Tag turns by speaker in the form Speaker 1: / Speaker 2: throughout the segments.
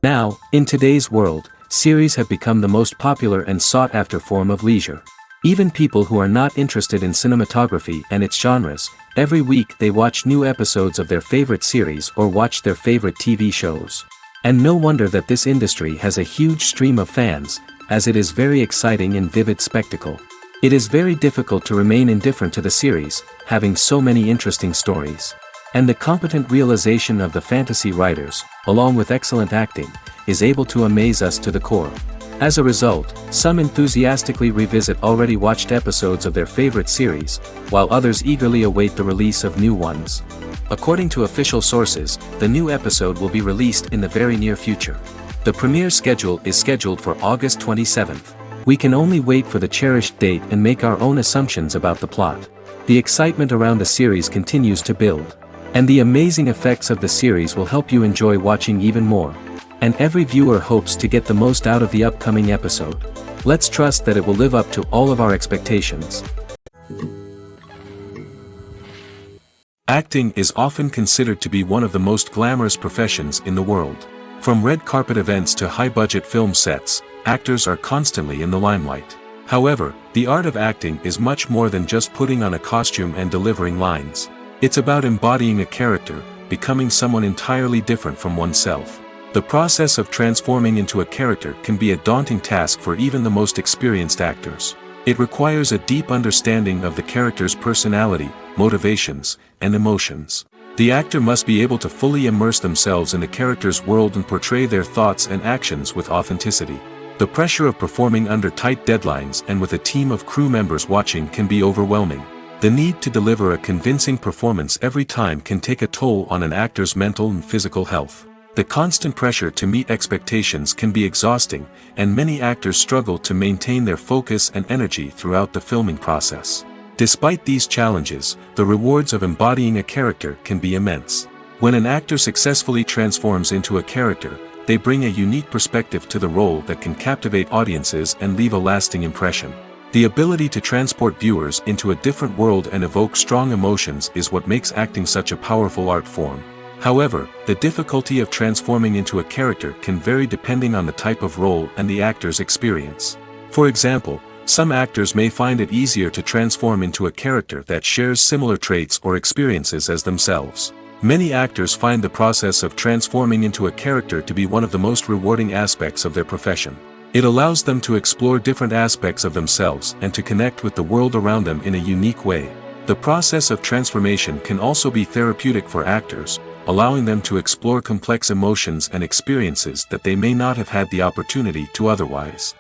Speaker 1: Now, in today's world, series have become the most popular and sought-after form of leisure. Even people who are not interested in cinematography and its genres, every week they watch new episodes of their favorite series or watch their favorite TV shows. And no wonder that this industry has a huge stream of fans, as it is very exciting and vivid spectacle. It is very difficult to remain indifferent to the series, having so many interesting stories. And the competent realization of the fantasy writers, along with excellent acting, is able to amaze us to the core. As a result, some enthusiastically revisit already watched episodes of their favorite series, while others eagerly await the release of new ones. According to official sources, the new episode will be released in the very near future. The premiere schedule is scheduled for August 27th. We can only wait for the cherished date and make our own assumptions about the plot. The excitement around the series continues to build. And the amazing effects of the series will help you enjoy watching even more. And every viewer hopes to get the most out of the upcoming episode. Let's trust that it will live up to all of our expectations. Acting is often considered to be one of the most glamorous professions in the world. From red carpet events to high-budget film sets, actors are constantly in the limelight. However, the art of acting is much more than just putting on a costume and delivering lines. It's about embodying a character, becoming someone entirely different from oneself. The process of transforming into a character can be a daunting task for even the most experienced actors. It requires a deep understanding of the character's personality, motivations, and emotions. The actor must be able to fully immerse themselves in the character's world and portray their thoughts and actions with authenticity. The pressure of performing under tight deadlines and with a team of crew members watching can be overwhelming. The need to deliver a convincing performance every time can take a toll on an actor's mental and physical health. The constant pressure to meet expectations can be exhausting, and many actors struggle to maintain their focus and energy throughout the filming process. Despite these challenges, the rewards of embodying a character can be immense. When an actor successfully transforms into a character, they bring a unique perspective to the role that can captivate audiences and leave a lasting impression. The ability to transport viewers into a different world and evoke strong emotions is what makes acting such a powerful art form. However, the difficulty of transforming into a character can vary depending on the type of role and the actor's experience. For example, some actors may find it easier to transform into a character that shares similar traits or experiences as themselves. Many actors find the process of transforming into a character to be one of the most rewarding aspects of their profession. It allows them to explore different aspects of themselves and to connect with the world around them in a unique way. The process of transformation can also be therapeutic for actors, allowing them to explore complex emotions and experiences that they may not have had the opportunity to otherwise.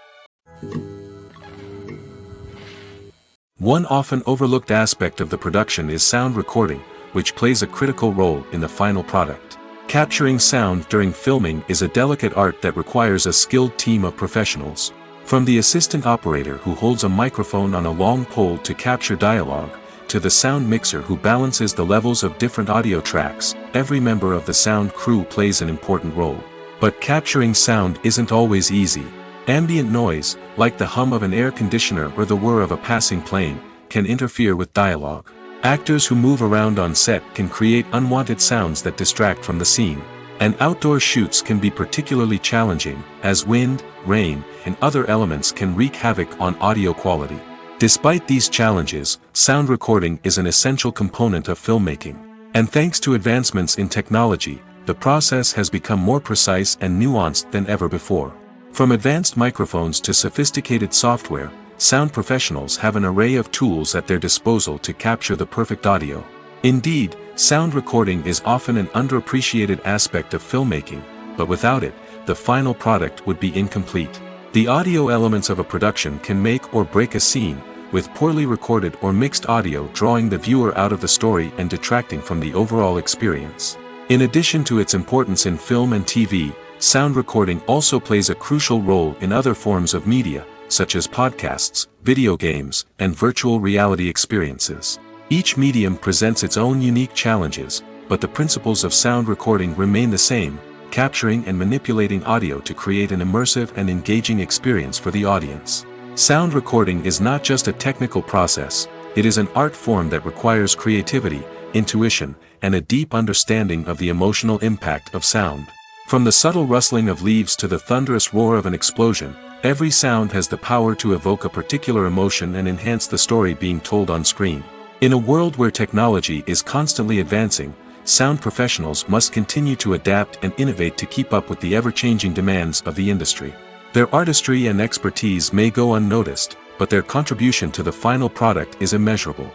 Speaker 1: One often overlooked aspect of the production is sound recording, which plays a critical role in the final product. Capturing sound during filming is a delicate art that requires a skilled team of professionals. From the assistant operator who holds a microphone on a long pole to capture dialogue, to the sound mixer who balances the levels of different audio tracks, every member of the sound crew plays an important role. But capturing sound isn't always easy. Ambient noise, like the hum of an air conditioner or the whir of a passing plane, can interfere with dialogue. Actors who move around on set can create unwanted sounds that distract from the scene. And outdoor shoots can be particularly challenging, as wind, rain, and other elements can wreak havoc on audio quality. Despite these challenges, sound recording is an essential component of filmmaking. And thanks to advancements in technology, the process has become more precise and nuanced than ever before. From advanced microphones to sophisticated software, sound professionals have an array of tools at their disposal to capture the perfect audio. Indeed, sound recording is often an underappreciated aspect of filmmaking, but without it, the final product would be incomplete. The audio elements of a production can make or break a scene, with poorly recorded or mixed audio drawing the viewer out of the story and detracting from the overall experience. In addition to its importance in film and TV, sound recording also plays a crucial role in other forms of media, such as podcasts, video games, and virtual reality experiences. Each medium presents its own unique challenges, but the principles of sound recording remain the same, capturing and manipulating audio to create an immersive and engaging experience for the audience. Sound recording is not just a technical process, it is an art form that requires creativity, intuition, and a deep understanding of the emotional impact of sound. From the subtle rustling of leaves to the thunderous roar of an explosion, every sound has the power to evoke a particular emotion and enhance the story being told on screen. In a world where technology is constantly advancing, sound professionals must continue to adapt and innovate to keep up with the ever-changing demands of the industry. Their artistry and expertise may go unnoticed, but their contribution to the final product is immeasurable.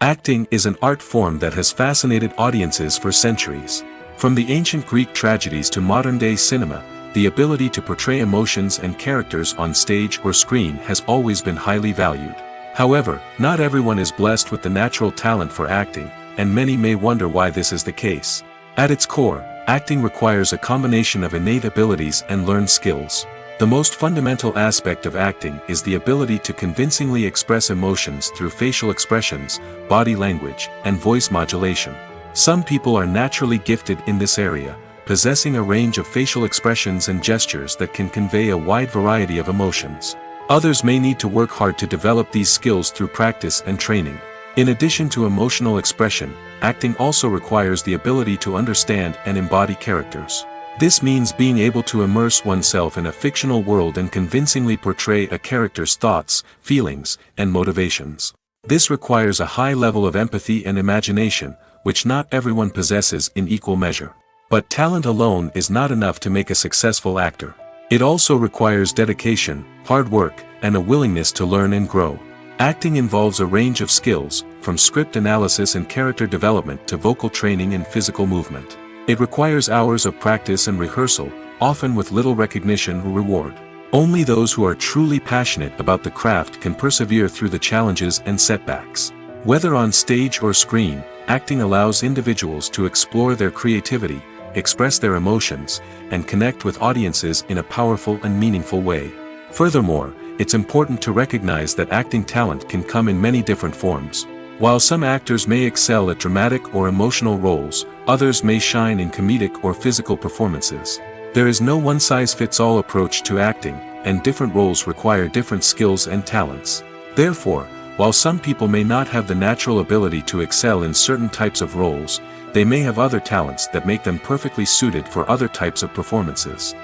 Speaker 1: Acting is an art form that has fascinated audiences for centuries. From the ancient Greek tragedies to modern-day cinema, the ability to portray emotions and characters on stage or screen has always been highly valued. However, not everyone is blessed with the natural talent for acting, and many may wonder why this is the case. At its core, acting requires a combination of innate abilities and learned skills. The most fundamental aspect of acting is the ability to convincingly express emotions through facial expressions, body language, and voice modulation. Some people are naturally gifted in this area, possessing a range of facial expressions and gestures that can convey a wide variety of emotions. Others may need to work hard to develop these skills through practice and training. In addition to emotional expression, acting also requires the ability to understand and embody characters. This means being able to immerse oneself in a fictional world and convincingly portray a character's thoughts, feelings, and motivations. This requires a high level of empathy and imagination, which not everyone possesses in equal measure. But talent alone is not enough to make a successful actor. It also requires dedication, hard work, and a willingness to learn and grow. Acting involves a range of skills, from script analysis and character development to vocal training and physical movement. It requires hours of practice and rehearsal, often with little recognition or reward. Only those who are truly passionate about the craft can persevere through the challenges and setbacks. Whether on stage or screen, acting allows individuals to explore their creativity, express their emotions, and connect with audiences in a powerful and meaningful way. Furthermore, it's important to recognize that acting talent can come in many different forms. While some actors may excel at dramatic or emotional roles, others may shine in comedic or physical performances. There is no one-size-fits-all approach to acting, and different roles require different skills and talents. Therefore, while some people may not have the natural ability to excel in certain types of roles, they may have other talents that make them perfectly suited for other types of performances.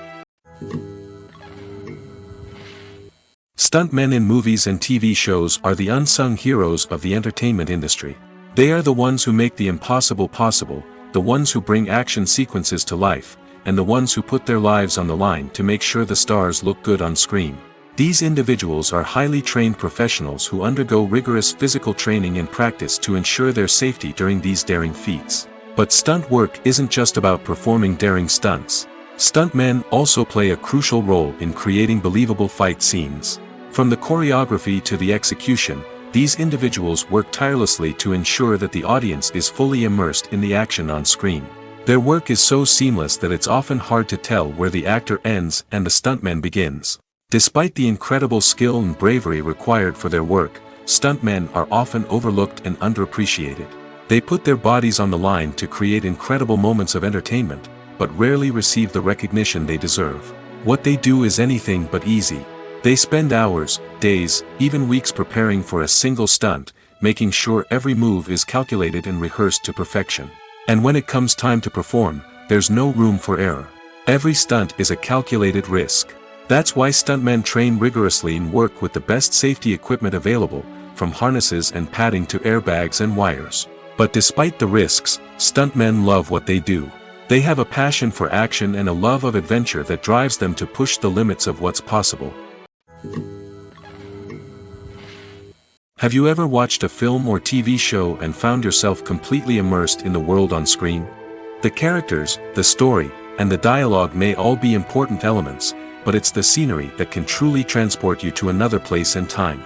Speaker 1: Stuntmen in movies and TV shows are the unsung heroes of the entertainment industry. They are the ones who make the impossible possible, the ones who bring action sequences to life, and the ones who put their lives on the line to make sure the stars look good on screen. These individuals are highly trained professionals who undergo rigorous physical training and practice to ensure their safety during these daring feats. But stunt work isn't just about performing daring stunts. Stuntmen also play a crucial role in creating believable fight scenes. From the choreography to the execution, these individuals work tirelessly to ensure that the audience is fully immersed in the action on screen. Their work is so seamless that it's often hard to tell where the actor ends and the stuntman begins. Despite the incredible skill and bravery required for their work, stuntmen are often overlooked and underappreciated. They put their bodies on the line to create incredible moments of entertainment, but rarely receive the recognition they deserve. What they do is anything but easy. They spend hours, days, even weeks preparing for a single stunt, making sure every move is calculated and rehearsed to perfection. And when it comes time to perform, there's no room for error. Every stunt is a calculated risk. That's why stuntmen train rigorously and work with the best safety equipment available, from harnesses and padding to airbags and wires. But despite the risks, stuntmen love what they do. They have a passion for action and a love of adventure that drives them to push the limits of what's possible. Have you ever watched a film or TV show and found yourself completely immersed in the world on screen? The characters, the story, and the dialogue may all be important elements, but it's the scenery that can truly transport you to another place and time.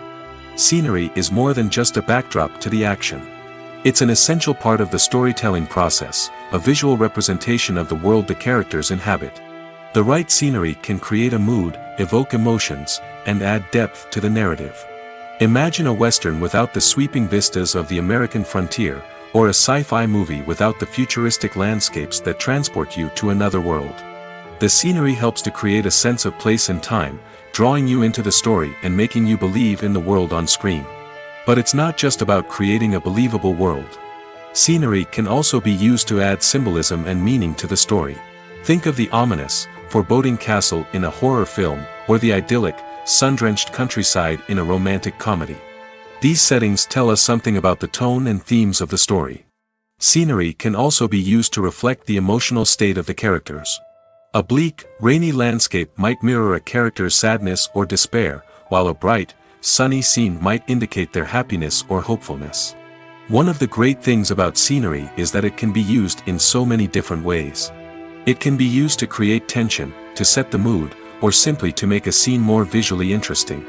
Speaker 1: Scenery is more than just a backdrop to the action. It's an essential part of the storytelling process, a visual representation of the world the characters inhabit. The right scenery can create a mood, evoke emotions, and add depth to the narrative. Imagine a Western without the sweeping vistas of the American frontier, or a sci-fi movie without the futuristic landscapes that transport you to another world. The scenery helps to create a sense of place and time, drawing you into the story and making you believe in the world on screen. But it's not just about creating a believable world. Scenery can also be used to add symbolism and meaning to the story. Think of the ominous, foreboding castle in a horror film, or the idyllic, sun-drenched countryside in a romantic comedy. These settings tell us something about the tone and themes of the story. Scenery can also be used to reflect the emotional state of the characters. A bleak, rainy landscape might mirror a character's sadness or despair, while a bright, sunny scene might indicate their happiness or hopefulness. One of the great things about scenery is that it can be used in so many different ways. It can be used to create tension, to set the mood, or simply to make a scene more visually interesting.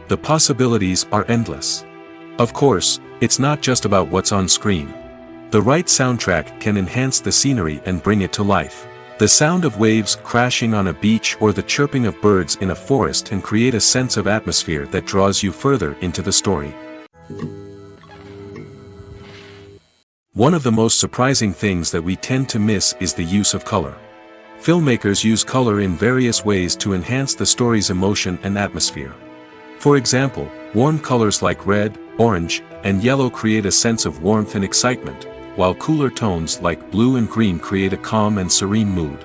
Speaker 1: The possibilities are endless. Of course, it's not just about what's on screen. The right soundtrack can enhance the scenery and bring it to life. The sound of waves crashing on a beach or the chirping of birds in a forest can create a sense of atmosphere that draws you further into the story. One of the most surprising things that we tend to miss is the use of color. Filmmakers use color in various ways to enhance the story's emotion and atmosphere. For example, warm colors like red, orange, and yellow create a sense of warmth and excitement, while cooler tones like blue and green create a calm and serene mood.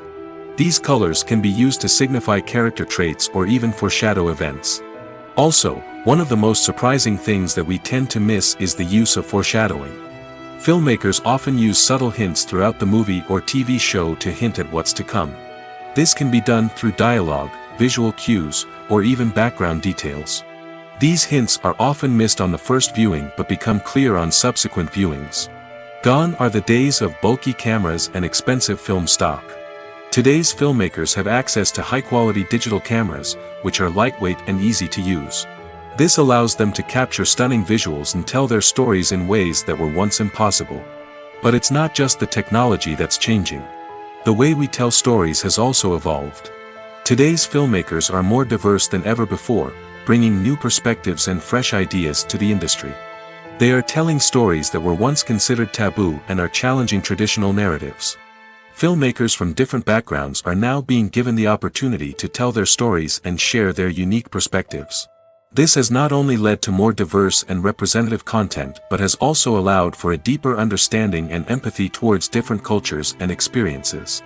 Speaker 1: These colors can be used to signify character traits or even foreshadow events. Also, one of the most surprising things that we tend to miss is the use of foreshadowing. Filmmakers often use subtle hints throughout the movie or TV show to hint at what's to come. This can be done through dialogue, visual cues, or even background details. These hints are often missed on the first viewing but become clear on subsequent viewings. Gone are the days of bulky cameras and expensive film stock. Today's filmmakers have access to high-quality digital cameras, which are lightweight and easy to use. This allows them to capture stunning visuals and tell their stories in ways that were once impossible. But it's not just the technology that's changing. The way we tell stories has also evolved. Today's filmmakers are more diverse than ever before, bringing new perspectives and fresh ideas to the industry. They are telling stories that were once considered taboo and are challenging traditional narratives. Filmmakers from different backgrounds are now being given the opportunity to tell their stories and share their unique perspectives. This has not only led to more diverse and representative content but has also allowed for a deeper understanding and empathy towards different cultures and experiences.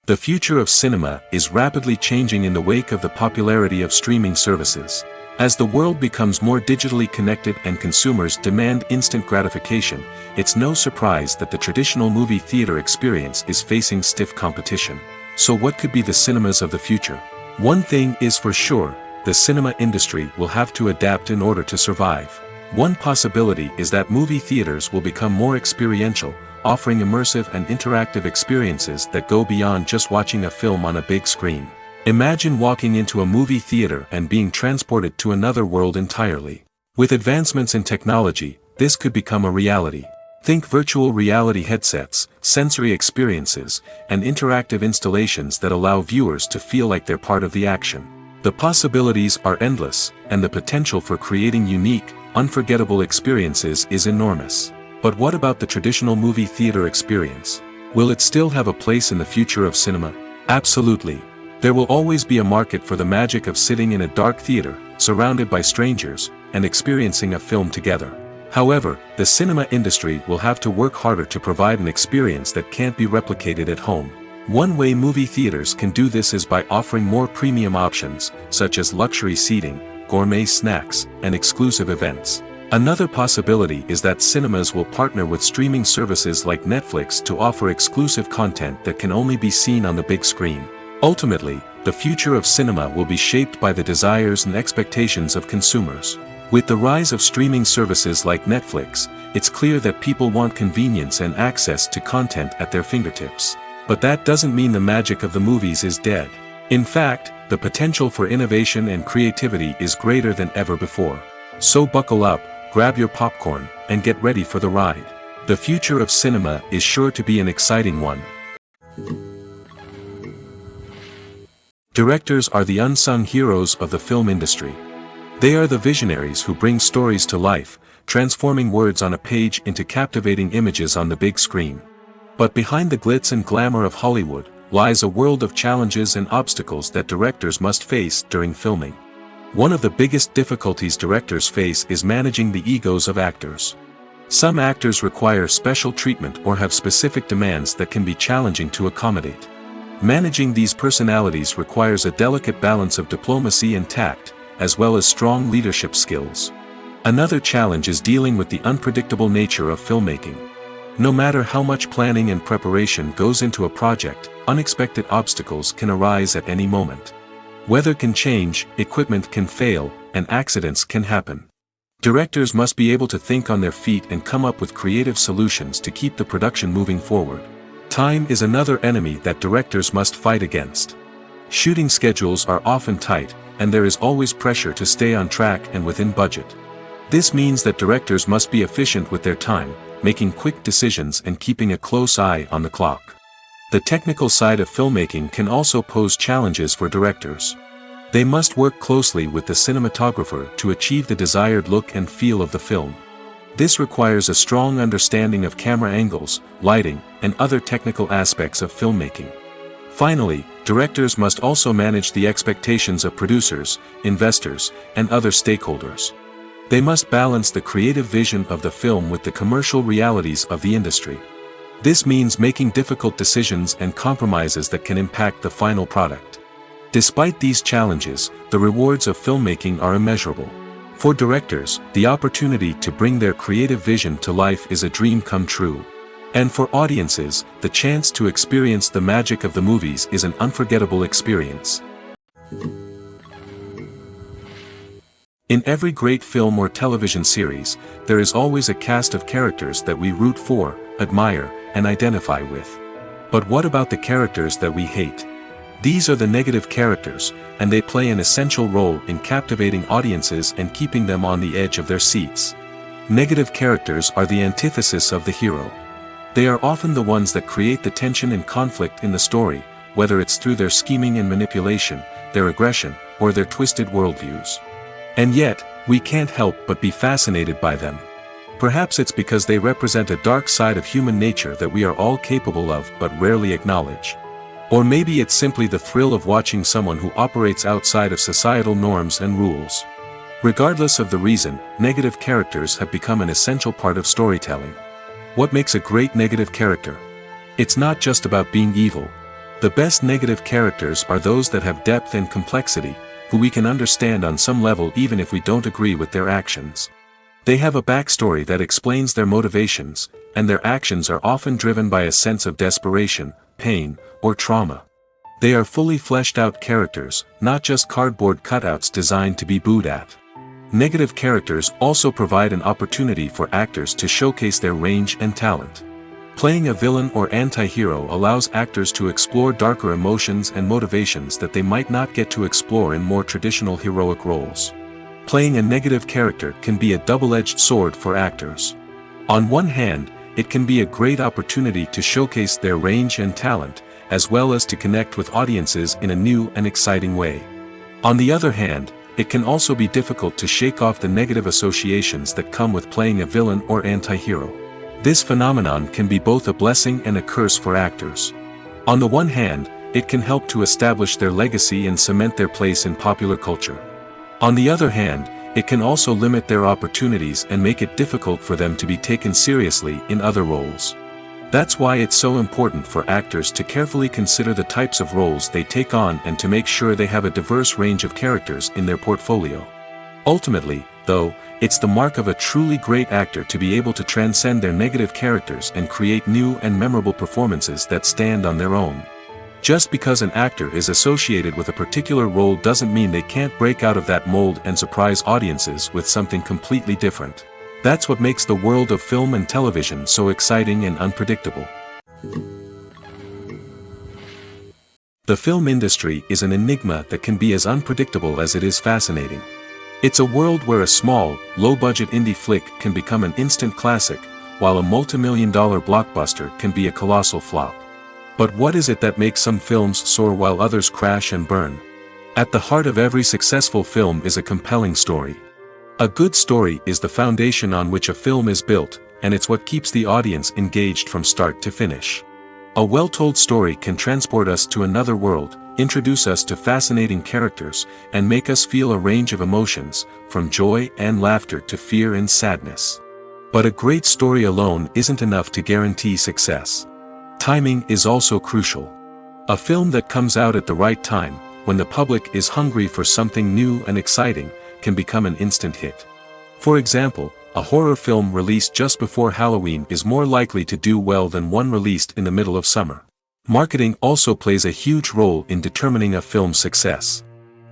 Speaker 1: The future of cinema is rapidly changing in the wake of the popularity of streaming services. As the world becomes more digitally connected and consumers demand instant gratification, it's no surprise that the traditional movie theater experience is facing stiff competition. So what could be the cinemas of the future? One thing is for sure, the cinema industry will have to adapt in order to survive. One possibility is that movie theaters will become more experiential, offering immersive and interactive experiences that go beyond just watching a film on a big screen. Imagine walking into a movie theater and being transported to another world entirely. With advancements in technology, this could become a reality. Think virtual reality headsets, sensory experiences, and interactive installations that allow viewers to feel like they're part of the action. The possibilities are endless, and the potential for creating unique, unforgettable experiences is enormous. But what about the traditional movie theater experience? Will it still have a place in the future of cinema? Absolutely. There will always be a market for the magic of sitting in a dark theater, surrounded by strangers, and experiencing a film together. However, the cinema industry will have to work harder to provide an experience that can't be replicated at home. One way movie theaters can do this is by offering more premium options, such as luxury seating, gourmet snacks, and exclusive events. Another possibility is that cinemas will partner with streaming services like Netflix to offer exclusive content that can only be seen on the big screen. Ultimately, the future of cinema will be shaped by the desires and expectations of consumers. With the rise of streaming services like Netflix, it's clear that people want convenience and access to content at their fingertips. But that doesn't mean the magic of the movies is dead. In fact, the potential for innovation and creativity is greater than ever before. So buckle up, grab your popcorn, and get ready for the ride. The future of cinema is sure to be an exciting one. Directors are the unsung heroes of the film industry. They are the visionaries who bring stories to life, transforming words on a page into captivating images on the big screen. But behind the glitz and glamour of Hollywood lies a world of challenges and obstacles that directors must face during filming. One of the biggest difficulties directors face is managing the egos of actors. Some actors require special treatment or have specific demands that can be challenging to accommodate. Managing these personalities requires a delicate balance of diplomacy and tact, as well as strong leadership skills. Another challenge is dealing with the unpredictable nature of filmmaking. No matter how much planning and preparation goes into a project, unexpected obstacles can arise at any moment. Weather can change, equipment can fail, and accidents can happen. Directors must be able to think on their feet and come up with creative solutions to keep the production moving forward. Time is another enemy that directors must fight against. Shooting schedules are often tight, and there is always pressure to stay on track and within budget. This means that directors must be efficient with their time, making quick decisions and keeping a close eye on the clock. The technical side of filmmaking can also pose challenges for directors. They must work closely with the cinematographer to achieve the desired look and feel of the film. This requires a strong understanding of camera angles, lighting, and other technical aspects of filmmaking. Finally, directors must also manage the expectations of producers, investors, and other stakeholders. They must balance the creative vision of the film with the commercial realities of the industry. This means making difficult decisions and compromises that can impact the final product. Despite these challenges, the rewards of filmmaking are immeasurable. For directors, the opportunity to bring their creative vision to life is a dream come true. And for audiences, the chance to experience the magic of the movies is an unforgettable experience. In every great film or television series, there is always a cast of characters that we root for, admire, and identify with. But what about the characters that we hate? These are the negative characters, and they play an essential role in captivating audiences and keeping them on the edge of their seats. Negative characters are the antithesis of the hero. They are often the ones that create the tension and conflict in the story, whether it's through their scheming and manipulation, their aggression, or their twisted worldviews. And yet, we can't help but be fascinated by them. Perhaps it's because they represent a dark side of human nature that we are all capable of but rarely acknowledge. Or maybe it's simply the thrill of watching someone who operates outside of societal norms and rules. Regardless of the reason, negative characters have become an essential part of storytelling. What makes a great negative character? It's not just about being evil. The best negative characters are those that have depth and complexity, who we can understand on some level even if we don't agree with their actions. They have a backstory that explains their motivations, and their actions are often driven by a sense of desperation, pain, or trauma. They are fully fleshed out characters, not just cardboard cutouts designed to be booed at. Negative characters also provide an opportunity for actors to showcase their range and talent. Playing a villain or anti-hero allows actors to explore darker emotions and motivations that they might not get to explore in more traditional heroic roles. Playing a negative character can be a double-edged sword for actors. On one hand, it can be a great opportunity to showcase their range and talent, as well as to connect with audiences in a new and exciting way. On the other hand, it can also be difficult to shake off the negative associations that come with playing a villain or anti-hero. This phenomenon can be both a blessing and a curse for actors. On the one hand, it can help to establish their legacy and cement their place in popular culture. On the other hand, it can also limit their opportunities and make it difficult for them to be taken seriously in other roles. That's why it's so important for actors to carefully consider the types of roles they take on and to make sure they have a diverse range of characters in their portfolio. Ultimately, though, it's the mark of a truly great actor to be able to transcend their negative characters and create new and memorable performances that stand on their own. Just because an actor is associated with a particular role doesn't mean they can't break out of that mold and surprise audiences with something completely different. That's what makes the world of film and television so exciting and unpredictable. The film industry is an enigma that can be as unpredictable as it is fascinating. It's a world where a small, low-budget indie flick can become an instant classic, while a multi-million-dollar blockbuster can be a colossal flop. But what is it that makes some films soar while others crash and burn? At the heart of every successful film is a compelling story. A good story is the foundation on which a film is built, and it's what keeps the audience engaged from start to finish. A well-told story can transport us to another world, introduce us to fascinating characters, and make us feel a range of emotions, from joy and laughter to fear and sadness. But a great story alone isn't enough to guarantee success. Timing is also crucial. A film that comes out at the right time, when the public is hungry for something new and exciting, can become an instant hit. For example, a horror film released just before Halloween is more likely to do well than one released in the middle of summer. Marketing also plays a huge role in determining a film's success.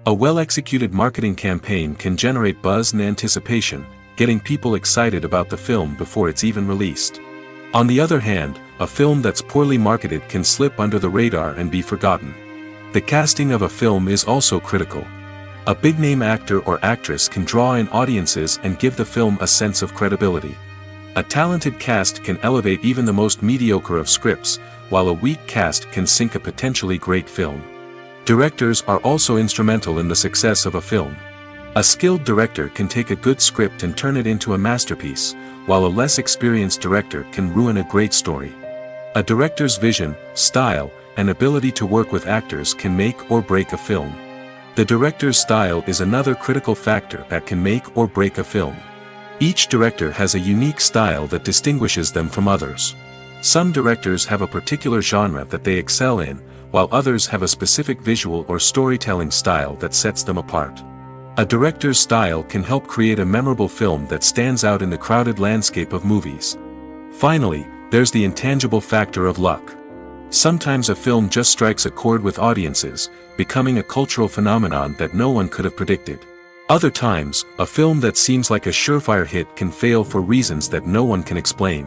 Speaker 1: A well-executed marketing campaign can generate buzz and anticipation, getting people excited about the film before it's even released. On the other hand, a film that's poorly marketed can slip under the radar and be forgotten. The casting of a film is also critical. A big-name actor or actress can draw in audiences and give the film a sense of credibility. A talented cast can elevate even the most mediocre of scripts, while a weak cast can sink a potentially great film. Directors are also instrumental in the success of a film. A skilled director can take a good script and turn it into a masterpiece, while a less experienced director can ruin a great story. A director's vision, style, and ability to work with actors can make or break a film. The director's style is another critical factor that can make or break a film. Each director has a unique style that distinguishes them from others. Some directors have a particular genre that they excel in, while others have a specific visual or storytelling style that sets them apart. A director's style can help create a memorable film that stands out in the crowded landscape of movies. Finally, there's the intangible factor of luck. Sometimes a film just strikes a chord with audiences, becoming a cultural phenomenon that no one could have predicted. Other times, a film that seems like a surefire hit can fail for reasons that no one can explain.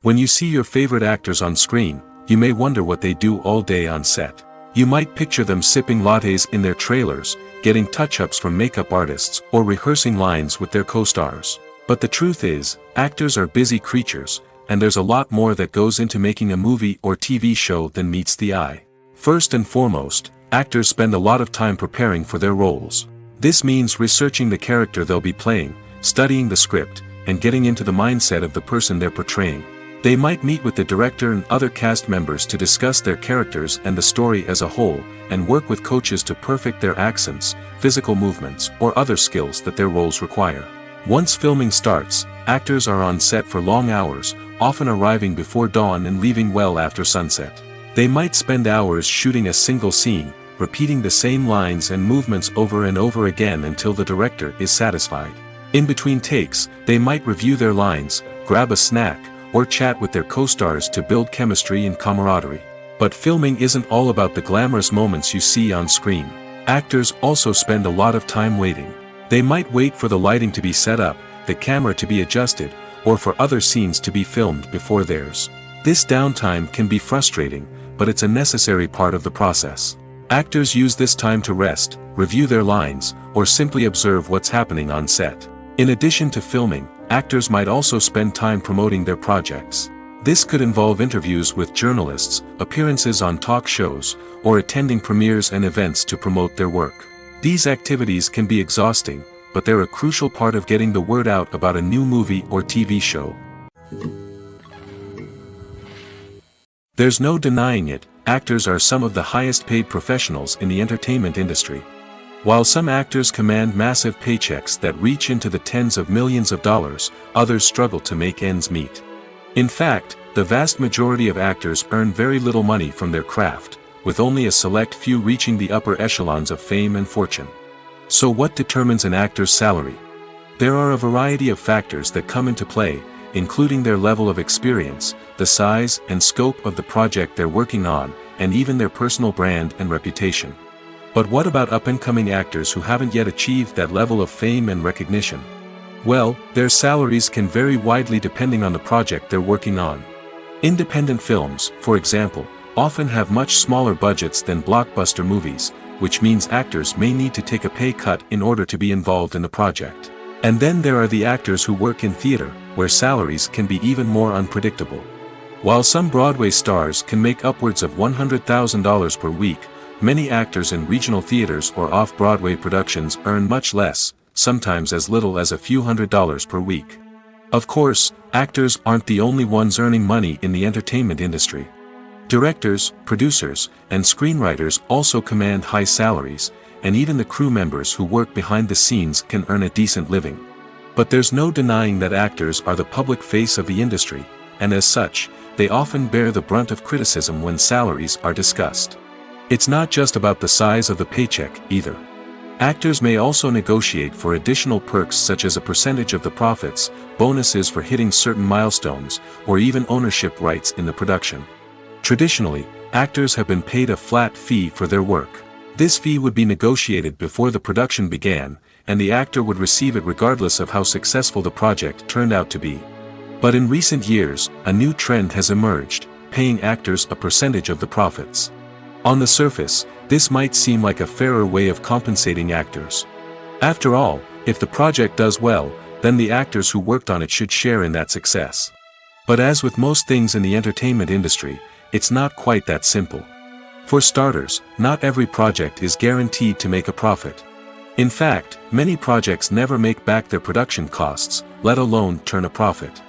Speaker 1: When you see your favorite actors on screen, you may wonder what they do all day on set. You might picture them sipping lattes in their trailers, getting touch-ups from makeup artists, or rehearsing lines with their co-stars. But the truth is, actors are busy creatures, and there's a lot more that goes into making a movie or TV show than meets the eye. First and foremost, actors spend a lot of time preparing for their roles. This means researching the character they'll be playing, studying the script, and getting into the mindset of the person they're portraying. They might meet with the director and other cast members to discuss their characters and the story as a whole, and work with coaches to perfect their accents, physical movements, or other skills that their roles require. Once filming starts, actors are on set for long hours, often arriving before dawn and leaving well after sunset. They might spend hours shooting a single scene, repeating the same lines and movements over and over again until the director is satisfied. In between takes, they might review their lines, grab a snack, or chat with their co-stars to build chemistry and camaraderie. But filming isn't all about the glamorous moments you see on screen. Actors also spend a lot of time waiting. They might wait for the lighting to be set up, the camera to be adjusted, or for other scenes to be filmed before theirs. This downtime can be frustrating, but it's a necessary part of the process. Actors use this time to rest, review their lines, or simply observe what's happening on set. In addition to filming, actors might also spend time promoting their projects. This could involve interviews with journalists, appearances on talk shows, or attending premieres and events to promote their work. These activities can be exhausting, but they're a crucial part of getting the word out about a new movie or TV show. There's no denying it, actors are some of the highest paid professionals in the entertainment industry. While some actors command massive paychecks that reach into the tens of millions of dollars, others struggle to make ends meet. In fact, the vast majority of actors earn very little money from their craft, with only a select few reaching the upper echelons of fame and fortune. So what determines an actor's salary? There are a variety of factors that come into play, including their level of experience, the size and scope of the project they're working on, and even their personal brand and reputation. But what about up-and-coming actors who haven't yet achieved that level of fame and recognition? Well, their salaries can vary widely depending on the project they're working on. Independent films, for example, often have much smaller budgets than blockbuster movies, which means actors may need to take a pay cut in order to be involved in the project. And then there are the actors who work in theater, where salaries can be even more unpredictable. While some Broadway stars can make upwards of $100,000 per week, many actors in regional theaters or off-Broadway productions earn much less, sometimes as little as a few $100s per week. Of course, actors aren't the only ones earning money in the entertainment industry. Directors, producers, and screenwriters also command high salaries, and even the crew members who work behind the scenes can earn a decent living. But there's no denying that actors are the public face of the industry, and as such, they often bear the brunt of criticism when salaries are discussed. It's not just about the size of the paycheck, either. Actors may also negotiate for additional perks such as a percentage of the profits, bonuses for hitting certain milestones, or even ownership rights in the production. Traditionally, actors have been paid a flat fee for their work. This fee would be negotiated before the production began, and the actor would receive it regardless of how successful the project turned out to be. But in recent years, a new trend has emerged, paying actors a percentage of the profits. On the surface, this might seem like a fairer way of compensating actors. After all, if the project does well, then the actors who worked on it should share in that success. But as with most things in the entertainment industry, it's not quite that simple. For starters, not every project is guaranteed to make a profit. In fact, many projects never make back their production costs, let alone turn a profit.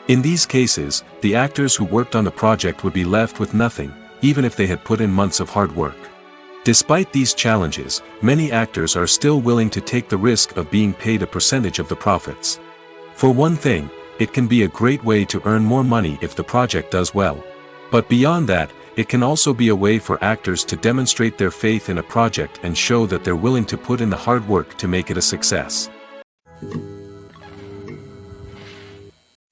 Speaker 1: In these cases, the actors who worked on the project would be left with nothing, even if they had put in months of hard work. Despite these challenges, many actors are still willing to take the risk of being paid a percentage of the profits. For one thing, it can be a great way to earn more money if the project does well. But beyond that, it can also be a way for actors to demonstrate their faith in a project and show that they're willing to put in the hard work to make it a success.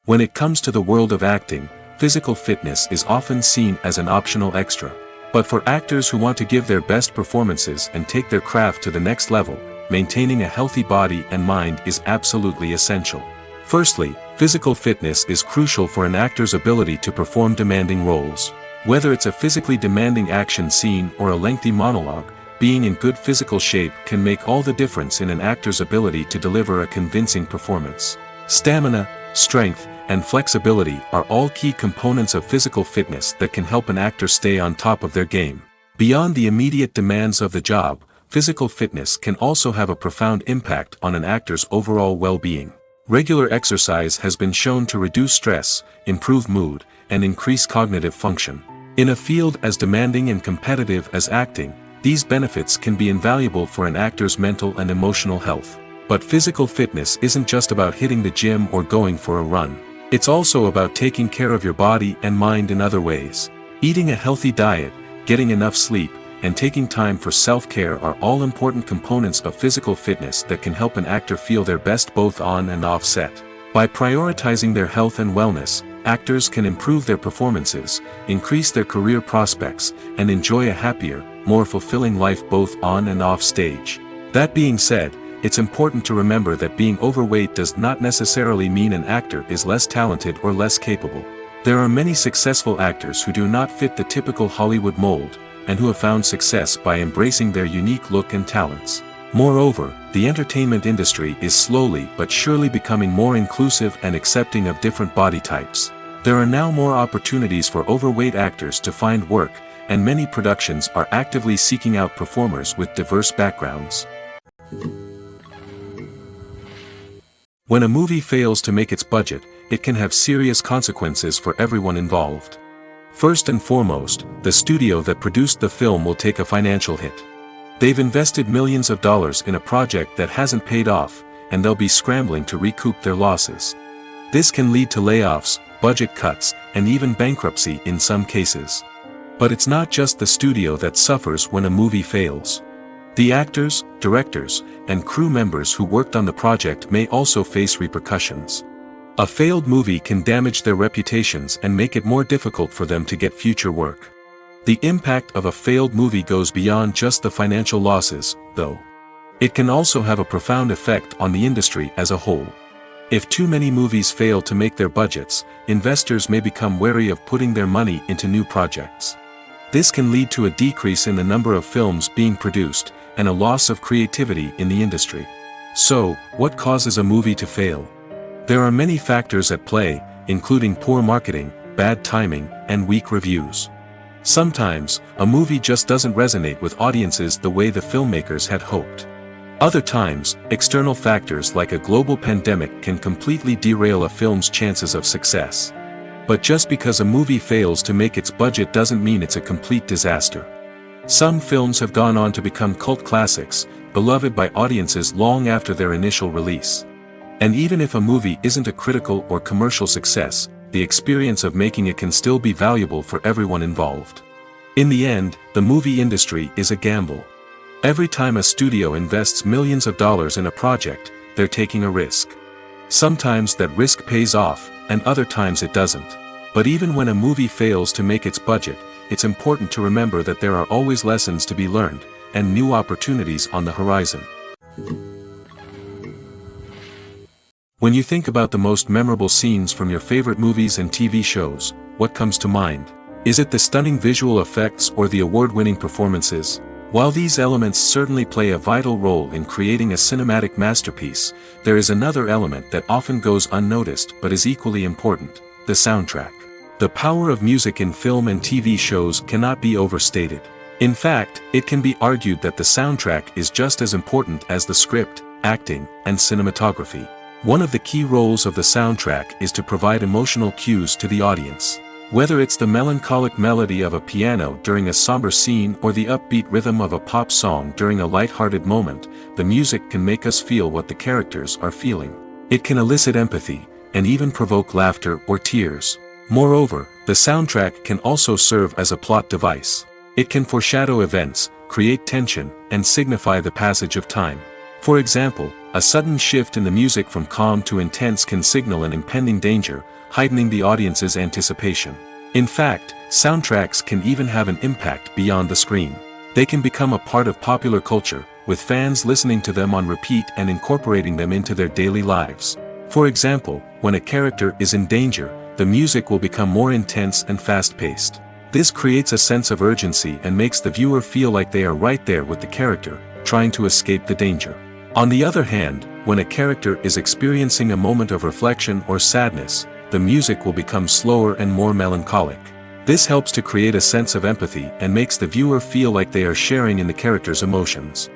Speaker 1: When it comes to the world of acting, physical fitness is often seen as an optional extra. But for actors who want to give their best performances and take their craft to the next level, maintaining a healthy body and mind is absolutely essential. Firstly, physical fitness is crucial for an actor's ability to perform demanding roles. Whether it's a physically demanding action scene or a lengthy monologue, being in good physical shape can make all the difference in an actor's ability to deliver a convincing performance. Stamina, strength, and flexibility are all key components of physical fitness that can help an actor stay on top of their game. Beyond the immediate demands of the job, physical fitness can also have a profound impact on an actor's overall well-being. Regular exercise has been shown to reduce stress, improve mood, and increase cognitive function. In a field as demanding and competitive as acting, these benefits can be invaluable for an actor's mental and emotional health. But physical fitness isn't just about hitting the gym or going for a run. It's also about taking care of your body and mind in other ways. Eating a healthy diet, getting enough sleep, and taking time for self-care are all important components of physical fitness that can help an actor feel their best both on and off set. By prioritizing their health and wellness, actors can improve their performances, increase their career prospects, and enjoy a happier, more fulfilling life both on and off stage. That being said, it's important to remember that being overweight does not necessarily mean an actor is less talented or less capable. There are many successful actors who do not fit the typical Hollywood mold, and who have found success by embracing their unique look and talents. Moreover, the entertainment industry is slowly but surely becoming more inclusive and accepting of different body types. There are now more opportunities for overweight actors to find work, and many productions are actively seeking out performers with diverse backgrounds. When a movie fails to make its budget, it can have serious consequences for everyone involved. First and foremost, the studio that produced the film will take a financial hit. They've invested millions of dollars in a project that hasn't paid off, and they'll be scrambling to recoup their losses. This can lead to layoffs, budget cuts, and even bankruptcy in some cases. But it's not just the studio that suffers when a movie fails. The actors, directors, and crew members who worked on the project may also face repercussions. A failed movie can damage their reputations and make it more difficult for them to get future work. The impact of a failed movie goes beyond just the financial losses, though. It can also have a profound effect on the industry as a whole. If too many movies fail to make their budgets, investors may become wary of putting their money into new projects. This can lead to a decrease in the number of films being produced, and a loss of creativity in the industry. So, what causes a movie to fail? There are many factors at play, including poor marketing, bad timing, and weak reviews. Sometimes, a movie just doesn't resonate with audiences the way the filmmakers had hoped. Other times, external factors like a global pandemic can completely derail a film's chances of success. But just because a movie fails to make its budget doesn't mean it's a complete disaster. Some films have gone on to become cult classics, beloved by audiences long after their initial release. And even if a movie isn't a critical or commercial success, the experience of making it can still be valuable for everyone involved. In the end, the movie industry is a gamble. Every time a studio invests millions of dollars in a project, they're taking a risk. Sometimes that risk pays off, and other times it doesn't. But even when a movie fails to make its budget, it's important to remember that there are always lessons to be learned, and new opportunities on the horizon. When you think about the most memorable scenes from your favorite movies and TV shows, what comes to mind? Is it the stunning visual effects or the award-winning performances? While these elements certainly play a vital role in creating a cinematic masterpiece, there is another element that often goes unnoticed but is equally important: the soundtrack. The power of music in film and TV shows cannot be overstated. In fact, it can be argued that the soundtrack is just as important as the script, acting, and cinematography. One of the key roles of the soundtrack is to provide emotional cues to the audience. Whether it's the melancholic melody of a piano during a somber scene or the upbeat rhythm of a pop song during a light-hearted moment, the music can make us feel what the characters are feeling. It can elicit empathy, and even provoke laughter or tears. Moreover, the soundtrack can also serve as a plot device. It can foreshadow events, create tension, and signify the passage of time. For example, a sudden shift in the music from calm to intense can signal an impending danger, heightening the audience's anticipation. In fact, soundtracks can even have an impact beyond the screen. They can become a part of popular culture, with fans listening to them on repeat and incorporating them into their daily lives. For example, when a character is in danger, the music will become more intense and fast-paced. This creates a sense of urgency and makes the viewer feel like they are right there with the character, trying to escape the danger. On the other hand, when a character is experiencing a moment of reflection or sadness, the music will become slower and more melancholic. This helps to create a sense of empathy and makes the viewer feel like they are sharing in the character's emotions.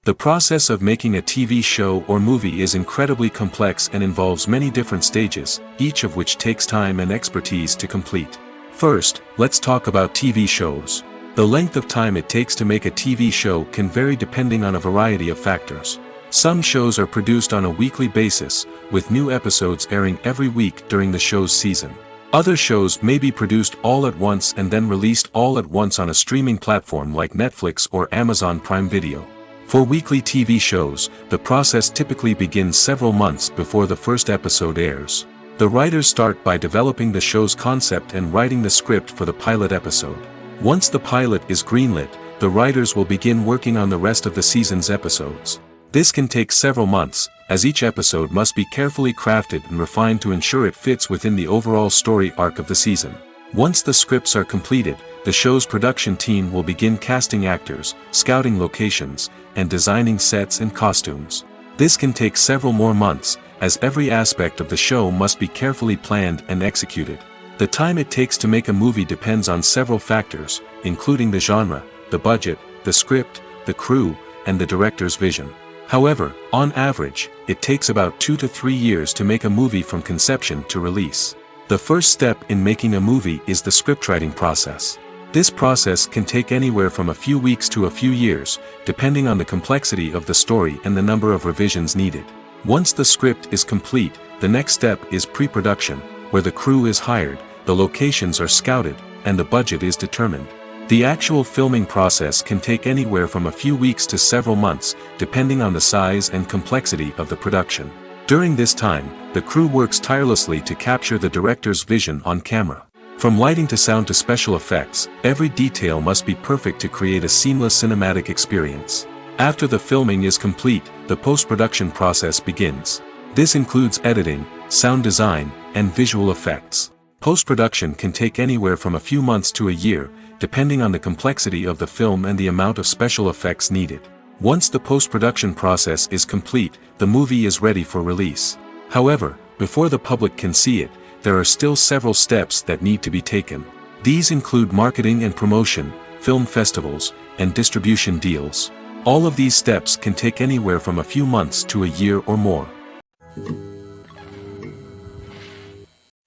Speaker 1: The process of making a TV show or movie is incredibly complex and involves many different stages, each of which takes time and expertise to complete. First, let's talk about TV shows. The length of time it takes to make a TV show can vary depending on a variety of factors. Some shows are produced on a weekly basis, with new episodes airing every week during the show's season. Other shows may be produced all at once and then released all at once on a streaming platform like Netflix or Amazon Prime Video. For weekly TV shows, the process typically begins several months before the first episode airs. The writers start by developing the show's concept and writing the script for the pilot episode. Once the pilot is greenlit, the writers will begin working on the rest of the season's episodes. This can take several months, as each episode must be carefully crafted and refined to ensure it fits within the overall story arc of the season. Once the scripts are completed, the show's production team will begin casting actors, scouting locations, and designing sets and costumes. This can take several more months, as every aspect of the show must be carefully planned and executed. The time it takes to make a movie depends on several factors, including the genre, the budget, the script, the crew, and the director's vision. However, on average, it takes about 2 to 3 years to make a movie from conception to release. The first step in making a movie is the scriptwriting process. This process can take anywhere from a few weeks to a few years, depending on the complexity of the story and the number of revisions needed. Once the script is complete, the next step is pre-production, where the crew is hired, the locations are scouted, and the budget is determined. The actual filming process can take anywhere from a few weeks to several months, depending on the size and complexity of the production. During this time, the crew works tirelessly to capture the director's vision on camera. From lighting to sound to special effects, every detail must be perfect to create a seamless cinematic experience. After the filming is complete, the post-production process begins. This includes editing, sound design, and visual effects. Post-production can take anywhere from a few months to a year, depending on the complexity of the film and the amount of special effects needed. Once the post-production process is complete, the movie is ready for release. However, before the public can see it, there are still several steps that need to be taken. These include marketing and promotion, film festivals, and distribution deals. All of these steps can take anywhere from a few months to a year or more.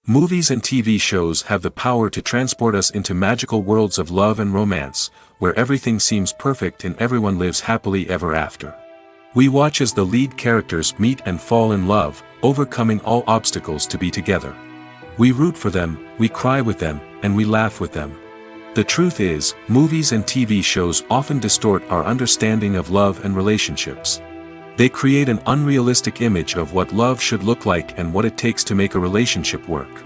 Speaker 1: Movies and TV shows have the power to transport us into magical worlds of love and romance, where everything seems perfect and everyone lives happily ever after. We watch as the lead characters meet and fall in love, overcoming all obstacles to be together. We root for them, we cry with them, and we laugh with them. The truth is, movies and TV shows often distort our understanding of love and relationships. They create an unrealistic image of what love should look like and what it takes to make a relationship work.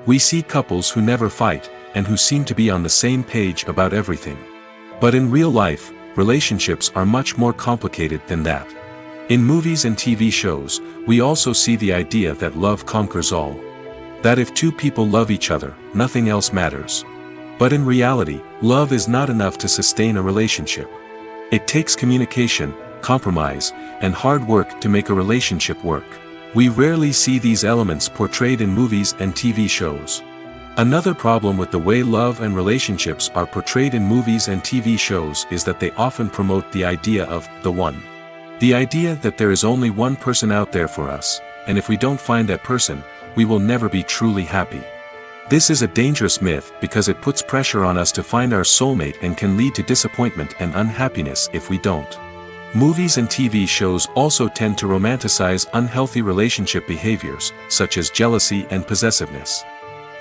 Speaker 1: We see couples who never fight, and who seem to be on the same page about everything. But in real life, relationships are much more complicated than that. In movies and TV shows, we also see the idea that love conquers all. That if two people love each other, nothing else matters. But in reality, love is not enough to sustain a relationship. It takes communication, compromise, and hard work to make a relationship work. We rarely see these elements portrayed in movies and TV shows. Another problem with the way love and relationships are portrayed in movies and TV shows is that they often promote the idea of the one. The idea that there is only one person out there for us, and if we don't find that person, we will never be truly happy. This is a dangerous myth because it puts pressure on us to find our soulmate and can lead to disappointment and unhappiness if we don't. Movies and TV shows also tend to romanticize unhealthy relationship behaviors, such as jealousy and possessiveness.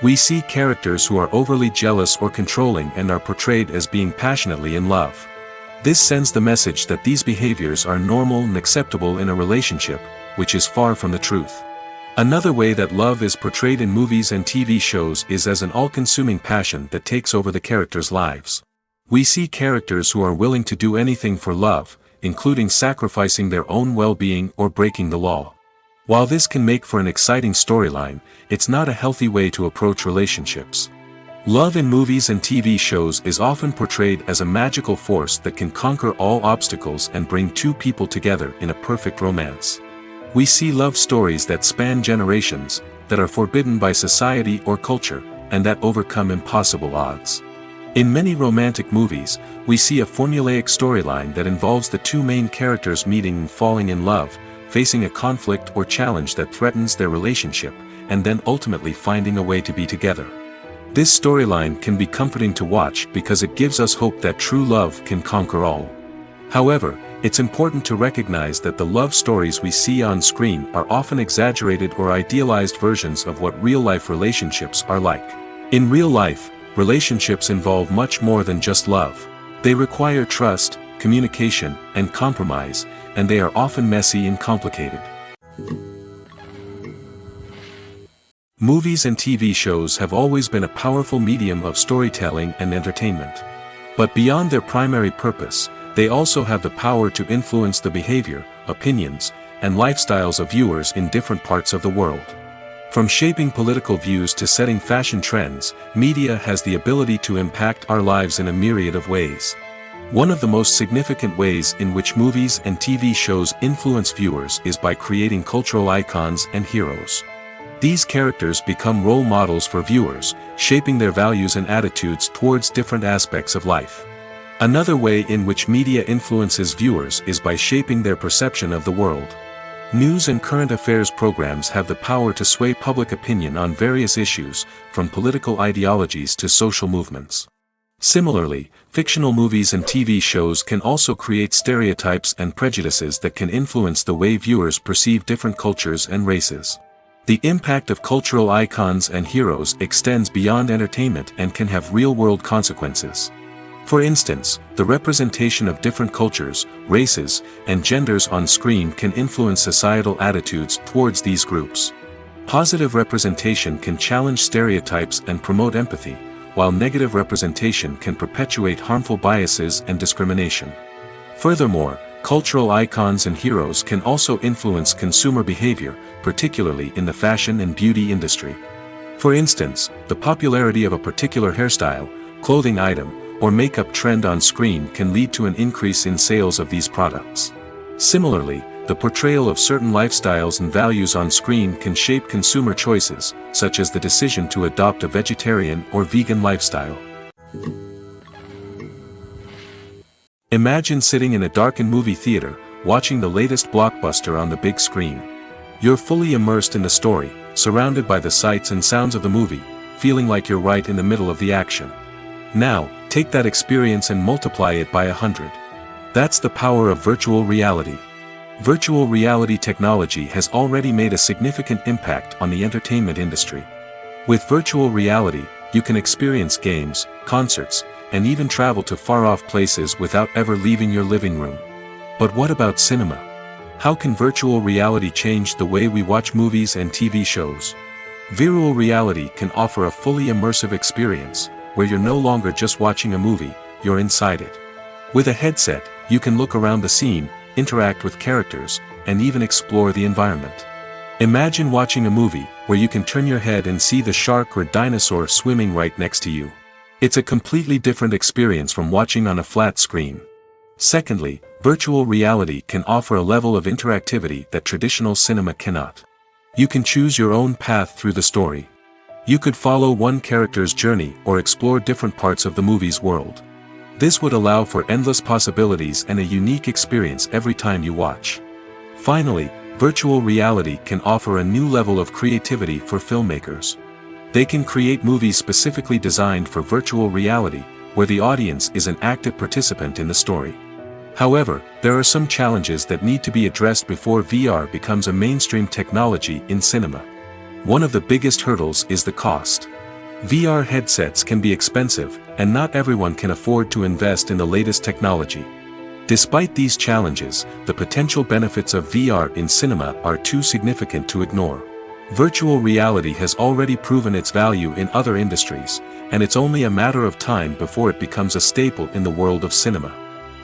Speaker 1: We see characters who are overly jealous or controlling and are portrayed as being passionately in love. This sends the message that these behaviors are normal and acceptable in a relationship, which is far from the truth. Another way that love is portrayed in movies and TV shows is as an all-consuming passion that takes over the characters' lives. We see characters who are willing to do anything for love, including sacrificing their own well-being or breaking the law. While this can make for an exciting storyline, it's not a healthy way to approach relationships. Love in movies and TV shows is often portrayed as a magical force that can conquer all obstacles and bring two people together in a perfect romance. We see love stories that span generations, that are forbidden by society or culture, and that overcome impossible odds. In many romantic movies, we see a formulaic storyline that involves the two main characters meeting and falling in love, facing a conflict or challenge that threatens their relationship, and then ultimately finding a way to be together. This storyline can be comforting to watch because it gives us hope that true love can conquer all. However, it's important to recognize that the love stories we see on screen are often exaggerated or idealized versions of what real-life relationships are like. In real life, relationships involve much more than just love. They require trust, communication, and compromise, and they are often messy and complicated. Movies and TV shows have always been a powerful medium of storytelling and entertainment. But beyond their primary purpose, they also have the power to influence the behavior, opinions, and lifestyles of viewers in different parts of the world. From shaping political views to setting fashion trends, media has the ability to impact our lives in a myriad of ways. One of the most significant ways in which movies and TV shows influence viewers is by creating cultural icons and heroes. These characters become role models for viewers, shaping their values and attitudes towards different aspects of life. Another way in which media influences viewers is by shaping their perception of the world. News and current affairs programs have the power to sway public opinion on various issues, from political ideologies to social movements. Similarly, fictional movies and TV shows can also create stereotypes and prejudices that can influence the way viewers perceive different cultures and races. The impact of cultural icons and heroes extends beyond entertainment and can have real-world consequences. For instance, the representation of different cultures, races, and genders on screen can influence societal attitudes towards these groups. Positive representation can challenge stereotypes and promote empathy, while negative representation can perpetuate harmful biases and discrimination. Furthermore, cultural icons and heroes can also influence consumer behavior, particularly in the fashion and beauty industry. For instance, the popularity of a particular hairstyle, clothing item, or makeup trend on screen can lead to an increase in sales of these products. Similarly, the portrayal of certain lifestyles and values on screen can shape consumer choices, such as the decision to adopt a vegetarian or vegan lifestyle. Imagine sitting in a darkened movie theater, watching the latest blockbuster on the big screen. You're fully immersed in the story, surrounded by the sights and sounds of the movie, feeling like you're right in the middle of the action. Now, take that experience and multiply it by 100. That's the power of virtual reality. Virtual reality technology has already made a significant impact on the entertainment industry. With virtual reality, you can experience games, concerts, and even travel to far-off places without ever leaving your living room. But what about cinema? How can virtual reality change the way we watch movies and TV shows? Virtual reality can offer a fully immersive experience, where you're no longer just watching a movie, you're inside it. With a headset, you can look around the scene, interact with characters, and even explore the environment. Imagine watching a movie where you can turn your head and see the shark or dinosaur swimming right next to you. It's a completely different experience from watching on a flat screen. Secondly, virtual reality can offer a level of interactivity that traditional cinema cannot. You can choose your own path through the story. You could follow one character's journey or explore different parts of the movie's world. This would allow for endless possibilities and a unique experience every time you watch. Finally, virtual reality can offer a new level of creativity for filmmakers. They can create movies specifically designed for virtual reality, where the audience is an active participant in the story. However, there are some challenges that need to be addressed before VR becomes a mainstream technology in cinema. One of the biggest hurdles is the cost. VR headsets can be expensive, and not everyone can afford to invest in the latest technology. Despite these challenges, the potential benefits of VR in cinema are too significant to ignore. Virtual reality has already proven its value in other industries, and it's only a matter of time before it becomes a staple in the world of cinema.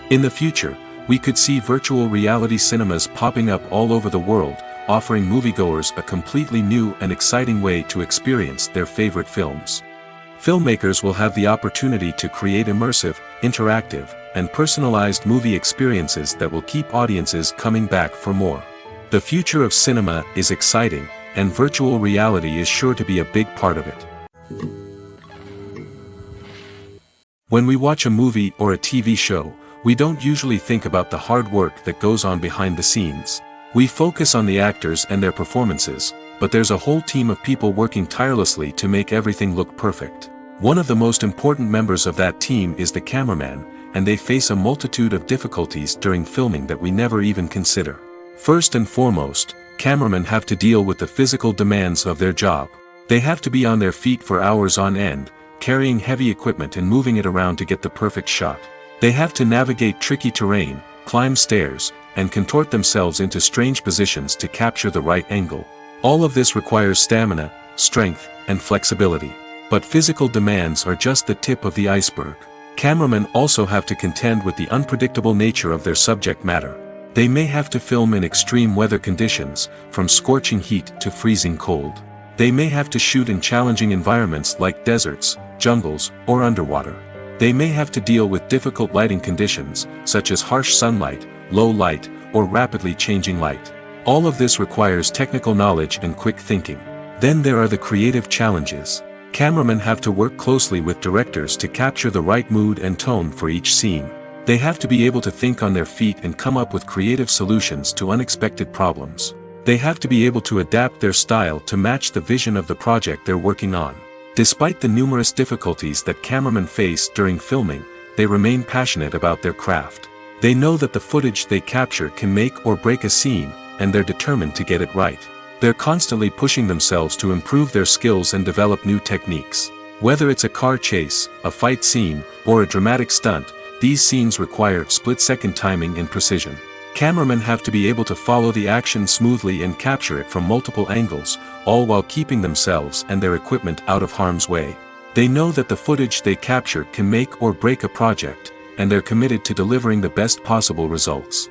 Speaker 1: In the future, we could see virtual reality cinemas popping up all over the world, offering moviegoers a completely new and exciting way to experience their favorite films. Filmmakers will have the opportunity to create immersive, interactive, and personalized movie experiences that will keep audiences coming back for more. The future of cinema is exciting, and virtual reality is sure to be a big part of it. When we watch a movie or a TV show, we don't usually think about the hard work that goes on behind the scenes. We focus on the actors and their performances, but there's a whole team of people working tirelessly to make everything look perfect. One of the most important members of that team is the cameraman, and they face a multitude of difficulties during filming that we never even consider. First and foremost, cameramen have to deal with the physical demands of their job. They have to be on their feet for hours on end, carrying heavy equipment and moving it around to get the perfect shot. They have to navigate tricky terrain, climb stairs, and contort themselves into strange positions to capture the right angle. All of this requires stamina, strength, and flexibility. But physical demands are just the tip of the iceberg. Cameramen also have to contend with the unpredictable nature of their subject matter. They may have to film in extreme weather conditions, from scorching heat to freezing cold. They may have to shoot in challenging environments like deserts, jungles, or underwater. They may have to deal with difficult lighting conditions, such as harsh sunlight, low light, or rapidly changing light. All of this requires technical knowledge and quick thinking. Then there are the creative challenges. Cameramen have to work closely with directors to capture the right mood and tone for each scene. They have to be able to think on their feet and come up with creative solutions to unexpected problems. They have to be able to adapt their style to match the vision of the project they're working on. Despite the numerous difficulties that cameramen face during filming, they remain passionate about their craft. They know that the footage they capture can make or break a scene, and they're determined to get it right. They're constantly pushing themselves to improve their skills and develop new techniques. Whether it's a car chase, a fight scene, or a dramatic stunt, these scenes require split-second timing and precision. Cameramen have to be able to follow the action smoothly and capture it from multiple angles, all while keeping themselves and their equipment out of harm's way. They know that the footage they capture can make or break a project, and they're committed to delivering the best possible results.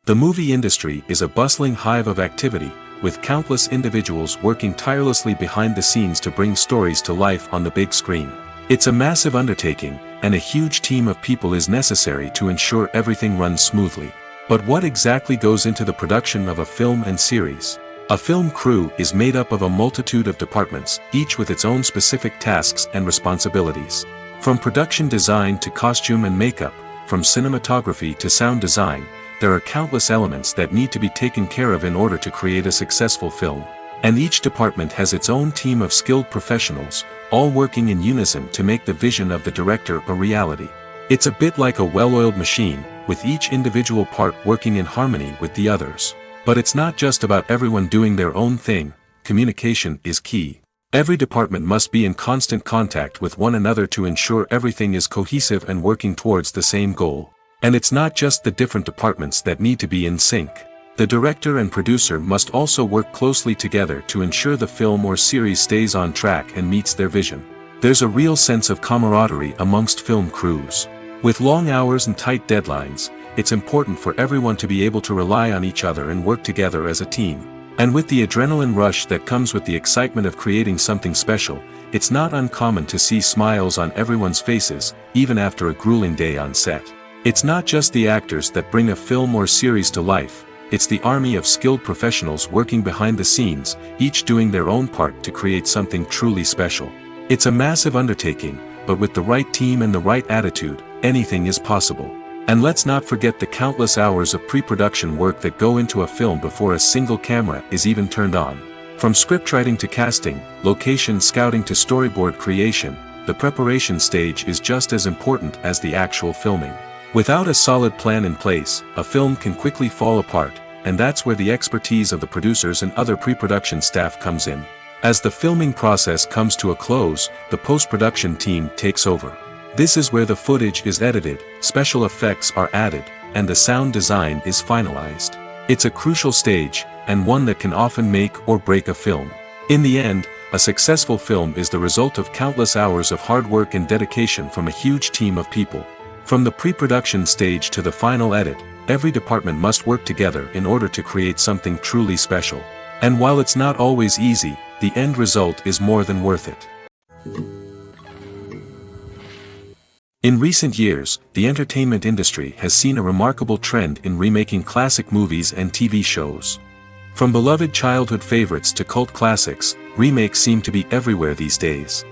Speaker 1: The movie industry is a bustling hive of activity, with countless individuals working tirelessly behind the scenes to bring stories to life on the big screen. It's a massive undertaking, and a huge team of people is necessary to ensure everything runs smoothly. But what exactly goes into the production of a film and series? A film crew is made up of a multitude of departments, each with its own specific tasks and responsibilities. From production design to costume and makeup, from cinematography to sound design, there are countless elements that need to be taken care of in order to create a successful film. And each department has its own team of skilled professionals, all working in unison to make the vision of the director a reality. It's a bit like a well-oiled machine, with each individual part working in harmony with the others. But it's not just about everyone doing their own thing. Communication is key. Every department must be in constant contact with one another to ensure everything is cohesive and working towards the same goal. And it's not just the different departments that need to be in sync. The director and producer must also work closely together to ensure the film or series stays on track and meets their vision. There's a real sense of camaraderie amongst film crews. With long hours and tight deadlines, it's important for everyone to be able to rely on each other and work together as a team. And with the adrenaline rush that comes with the excitement of creating something special, it's not uncommon to see smiles on everyone's faces, even after a grueling day on set. It's not just the actors that bring a film or series to life, it's the army of skilled professionals working behind the scenes, each doing their own part to create something truly special. It's a massive undertaking, but with the right team and the right attitude, anything is possible. And let's not forget the countless hours of pre-production work that go into a film before a single camera is even turned on. From scriptwriting to casting, location scouting to storyboard creation, the preparation stage is just as important as the actual filming. Without a solid plan in place, a film can quickly fall apart, and that's where the expertise of the producers and other pre-production staff comes in. As the filming process comes to a close, the post-production team takes over. This is where the footage is edited, special effects are added, and the sound design is finalized. It's a crucial stage, and one that can often make or break a film. In the end, a successful film is the result of countless hours of hard work and dedication from a huge team of people. From the pre-production stage to the final edit, every department must work together in order to create something truly special. And while it's not always easy, the end result is more than worth it. In recent years, the entertainment industry has seen a remarkable trend in remaking classic movies and TV shows. From beloved childhood favorites to cult classics, remakes seem to be everywhere these days.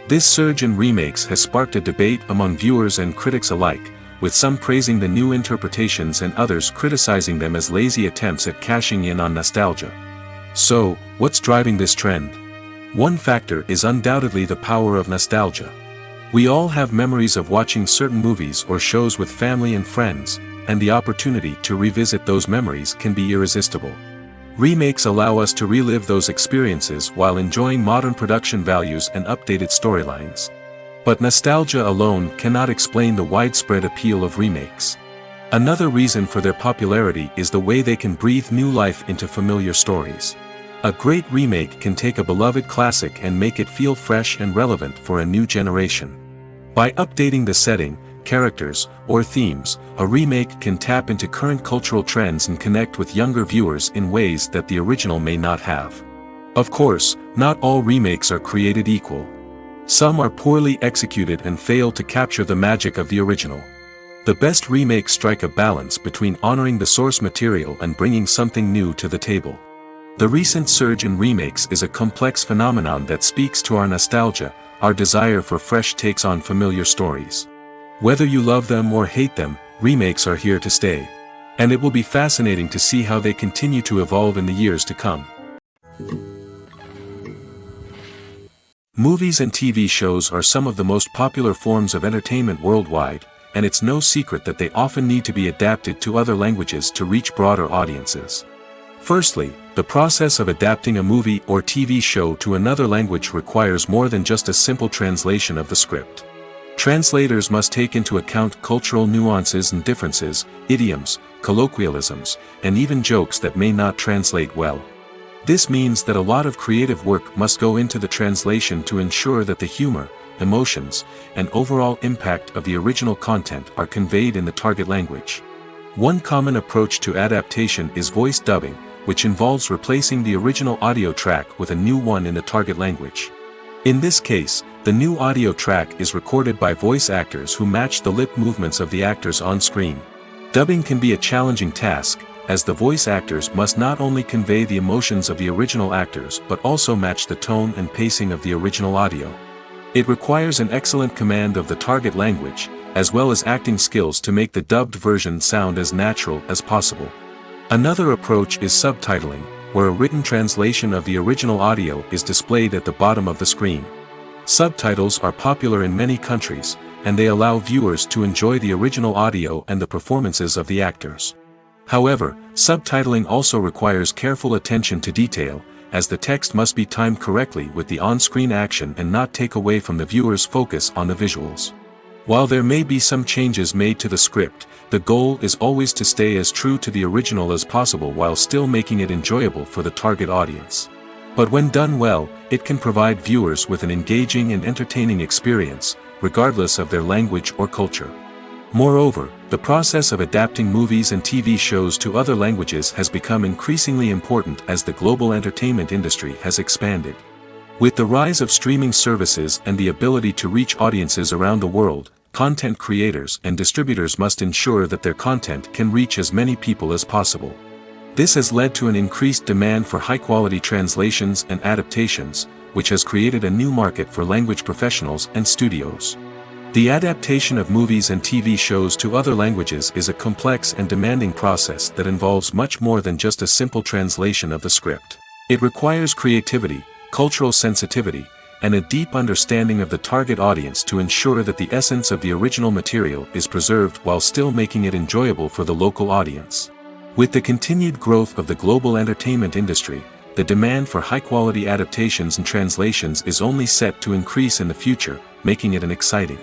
Speaker 1: This surge in remakes has sparked a debate among viewers and critics alike, with some praising the new interpretations and others criticizing them as lazy attempts at cashing in on nostalgia. So, what's driving this trend? One factor is undoubtedly the power of nostalgia. We all have memories of watching certain movies or shows with family and friends, and the opportunity to revisit those memories can be irresistible. Remakes allow us to relive those experiences while enjoying modern production values and updated storylines. But nostalgia alone cannot explain the widespread appeal of remakes. Another reason for their popularity is the way they can breathe new life into familiar stories. A great remake can take a beloved classic and make it feel fresh and relevant for a new generation. By updating the setting, characters, or themes, a remake can tap into current cultural trends and connect with younger viewers in ways that the original may not have. Of course, not all remakes are created equal. Some are poorly executed and fail to capture the magic of the original. The best remakes strike a balance between honoring the source material and bringing something new to the table. The recent surge in remakes is a complex phenomenon that speaks to our nostalgia, our desire for fresh takes on familiar stories. Whether you love them or hate them, remakes are here to stay. And it will be fascinating to see how they continue to evolve in the years to come. Movies and TV shows are some of the most popular forms of entertainment worldwide, and it's no secret that they often need to be adapted to other languages to reach broader audiences. Firstly, the process of adapting a movie or TV show to another language requires more than just a simple translation of the script. Translators must take into account cultural nuances and differences, idioms, colloquialisms, and even jokes that may not translate well. This means that a lot of creative work must go into the translation to ensure that the humor, emotions, and overall impact of the original content are conveyed in the target language. One common approach to adaptation is voice dubbing, which involves replacing the original audio track with a new one in the target language. In this case, the new audio track is recorded by voice actors who match the lip movements of the actors on screen. Dubbing can be a challenging task, as the voice actors must not only convey the emotions of the original actors but also match the tone and pacing of the original audio. It requires an excellent command of the target language, as well as acting skills to make the dubbed version sound as natural as possible. Another approach is subtitling, where a written translation of the original audio is displayed at the bottom of the screen. Subtitles are popular in many countries, and they allow viewers to enjoy the original audio and the performances of the actors. However, subtitling also requires careful attention to detail, as the text must be timed correctly with the on-screen action and not take away from the viewer's focus on the visuals. While there may be some changes made to the script, the goal is always to stay as true to the original as possible while still making it enjoyable for the target audience. But when done well, it can provide viewers with an engaging and entertaining experience, regardless of their language or culture. Moreover, the process of adapting movies and TV shows to other languages has become increasingly important as the global entertainment industry has expanded. With the rise of streaming services and the ability to reach audiences around the world, content creators and distributors must ensure that their content can reach as many people as possible. This has led to an increased demand for high-quality translations and adaptations, which has created a new market for language professionals and studios. The adaptation of movies and TV shows to other languages is a complex and demanding process that involves much more than just a simple translation of the script. It requires creativity, cultural sensitivity, and a deep understanding of the target audience to ensure that the essence of the original material is preserved while still making it enjoyable for the local audience. With the continued growth of the global entertainment industry, the demand for high-quality adaptations and translations is only set to increase in the future, making it an exciting.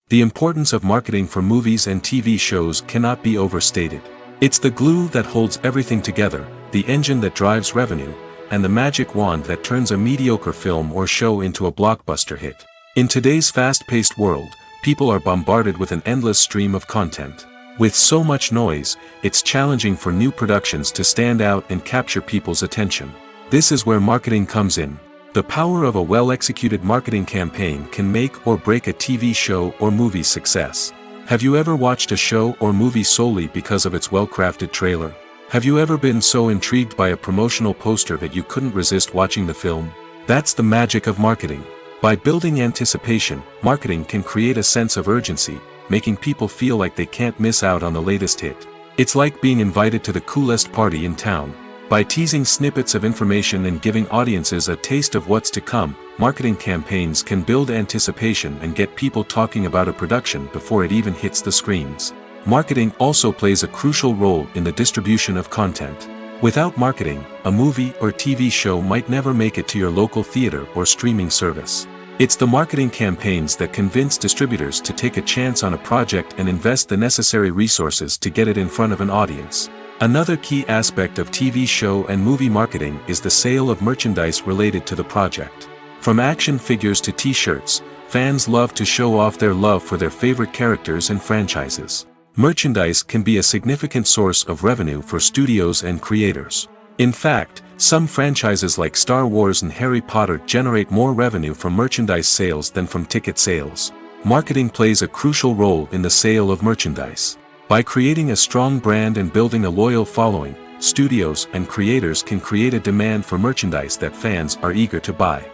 Speaker 1: The importance of marketing for movies and TV shows cannot be overstated. It's the glue that holds everything together, the engine that drives revenue, and the magic wand that turns a mediocre film or show into a blockbuster hit. In today's fast-paced world, people are bombarded with an endless stream of content. With so much noise, it's challenging for new productions to stand out and capture people's attention. This is where marketing comes in. The power of a well-executed marketing campaign can make or break a TV show or movie's success. Have you ever watched a show or movie solely because of its well-crafted trailer? Have you ever been so intrigued by a promotional poster that you couldn't resist watching the film? That's the magic of marketing. By building anticipation, marketing can create a sense of urgency, making people feel like they can't miss out on the latest hit. It's like being invited to the coolest party in town. By teasing snippets of information and giving audiences a taste of what's to come, marketing campaigns can build anticipation and get people talking about a production before it even hits the screens. Marketing also plays a crucial role in the distribution of content. Without marketing, a movie or TV show might never make it to your local theater or streaming service. It's the marketing campaigns that convince distributors to take a chance on a project and invest the necessary resources to get it in front of an audience. Another key aspect of TV show and movie marketing is the sale of merchandise related to the project. From action figures to t-shirts, fans love to show off their love for their favorite characters and franchises. Merchandise can be a significant source of revenue for studios and creators. In fact, some franchises like Star Wars and Harry Potter generate more revenue from merchandise sales than from ticket sales. Marketing plays a crucial role in the sale of merchandise. By creating a strong brand and building a loyal following, studios and creators can create a demand for merchandise that fans are eager to buy.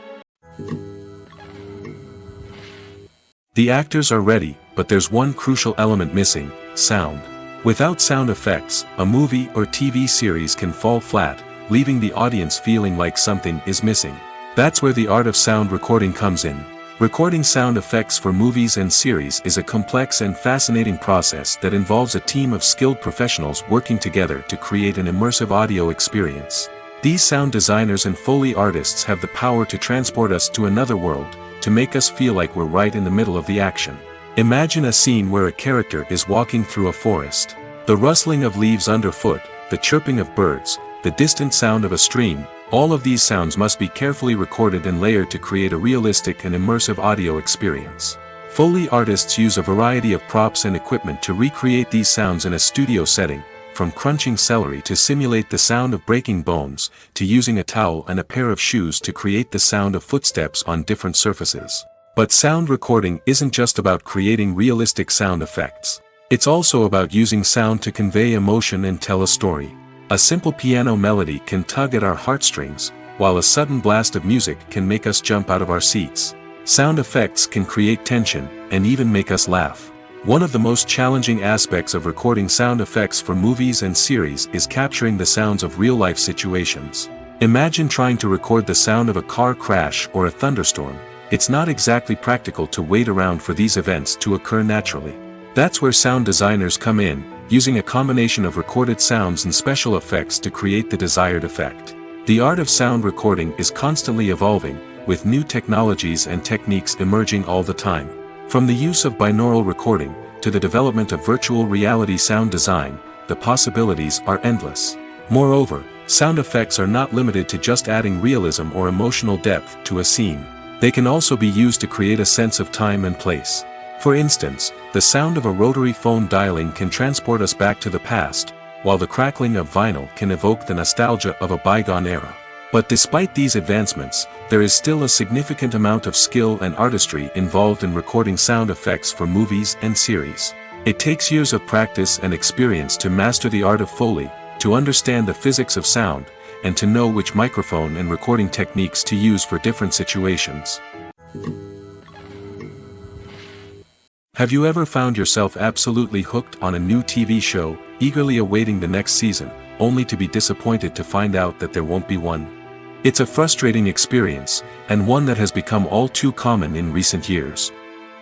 Speaker 1: The actors are ready, but there's one crucial element missing: sound. Without sound effects, a movie or TV series can fall flat, leaving the audience feeling like something is missing. That's where the art of sound recording comes in. Recording sound effects for movies and series is a complex and fascinating process that involves a team of skilled professionals working together to create an immersive audio experience. These sound designers and Foley artists have the power to transport us to another world, to make us feel like we're right in the middle of the action. Imagine a scene where a character is walking through a forest. The rustling of leaves underfoot, the chirping of birds, the distant sound of a stream, all of these sounds must be carefully recorded and layered to create a realistic and immersive audio experience. Foley artists use a variety of props and equipment to recreate these sounds in a studio setting, from crunching celery to simulate the sound of breaking bones, to using a towel and a pair of shoes to create the sound of footsteps on different surfaces. But sound recording isn't just about creating realistic sound effects. It's also about using sound to convey emotion and tell a story. A simple piano melody can tug at our heartstrings, while a sudden blast of music can make us jump out of our seats. Sound effects can create tension, and even make us laugh. One of the most challenging aspects of recording sound effects for movies and series is capturing the sounds of real-life situations. Imagine trying to record the sound of a car crash or a thunderstorm. It's not exactly practical to wait around for these events to occur naturally. That's where sound designers come in, using a combination of recorded sounds and special effects to create the desired effect. The art of sound recording is constantly evolving, with new technologies and techniques emerging all the time. From the use of binaural recording, to the development of virtual reality sound design, the possibilities are endless. Moreover, sound effects are not limited to just adding realism or emotional depth to a scene. They can also be used to create a sense of time and place. For instance, the sound of a rotary phone dialing can transport us back to the past, while the crackling of vinyl can evoke the nostalgia of a bygone era. But despite these advancements, there is still a significant amount of skill and artistry involved in recording sound effects for movies and series. It takes years of practice and experience to master the art of Foley, to understand the physics of sound, and to know which microphone and recording techniques to use for different situations. Have you ever found yourself absolutely hooked on a new TV show, eagerly awaiting the next season, only to be disappointed to find out that there won't be one? It's a frustrating experience, and one that has become all too common in recent years.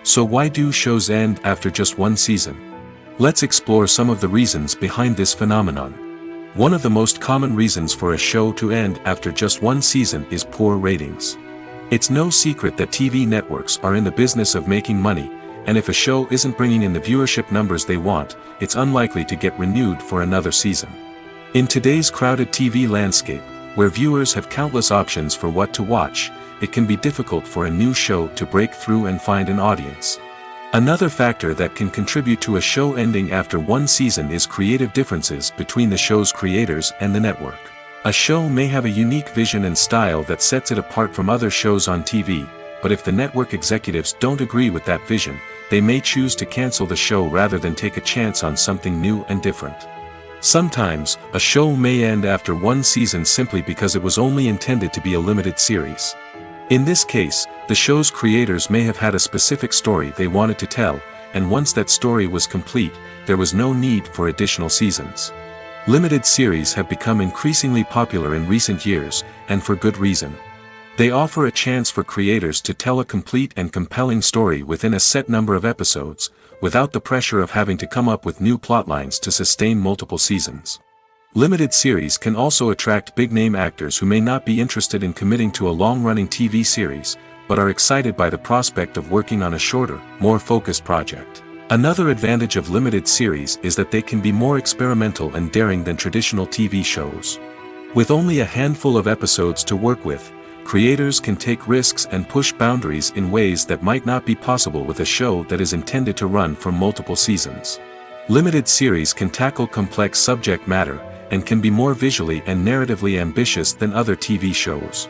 Speaker 1: So why do shows end after just one season? Let's explore some of the reasons behind this phenomenon. One of the most common reasons for a show to end after just one season is poor ratings. It's no secret that TV networks are in the business of making money, and if a show isn't bringing in the viewership numbers they want, it's unlikely to get renewed for another season. In today's crowded TV landscape, where viewers have countless options for what to watch, it can be difficult for a new show to break through and find an audience. Another factor that can contribute to a show ending after one season is creative differences between the show's creators and the network. A show may have a unique vision and style that sets it apart from other shows on TV, but if the network executives don't agree with that vision, they may choose to cancel the show rather than take a chance on something new and different. Sometimes, a show may end after one season simply because it was only intended to be a limited series. In this case, the show's creators may have had a specific story they wanted to tell, and once that story was complete, there was no need for additional seasons. Limited series have become increasingly popular in recent years, and for good reason. They offer a chance for creators to tell a complete and compelling story within a set number of episodes, without the pressure of having to come up with new plotlines to sustain multiple seasons. Limited series can also attract big-name actors who may not be interested in committing to a long-running TV series, but are excited by the prospect of working on a shorter, more focused project. Another advantage of limited series is that they can be more experimental and daring than traditional TV shows. With only a handful of episodes to work with, creators can take risks and push boundaries in ways that might not be possible with a show that is intended to run for multiple seasons. Limited series can tackle complex subject matter, and can be more visually and narratively ambitious than other TV shows.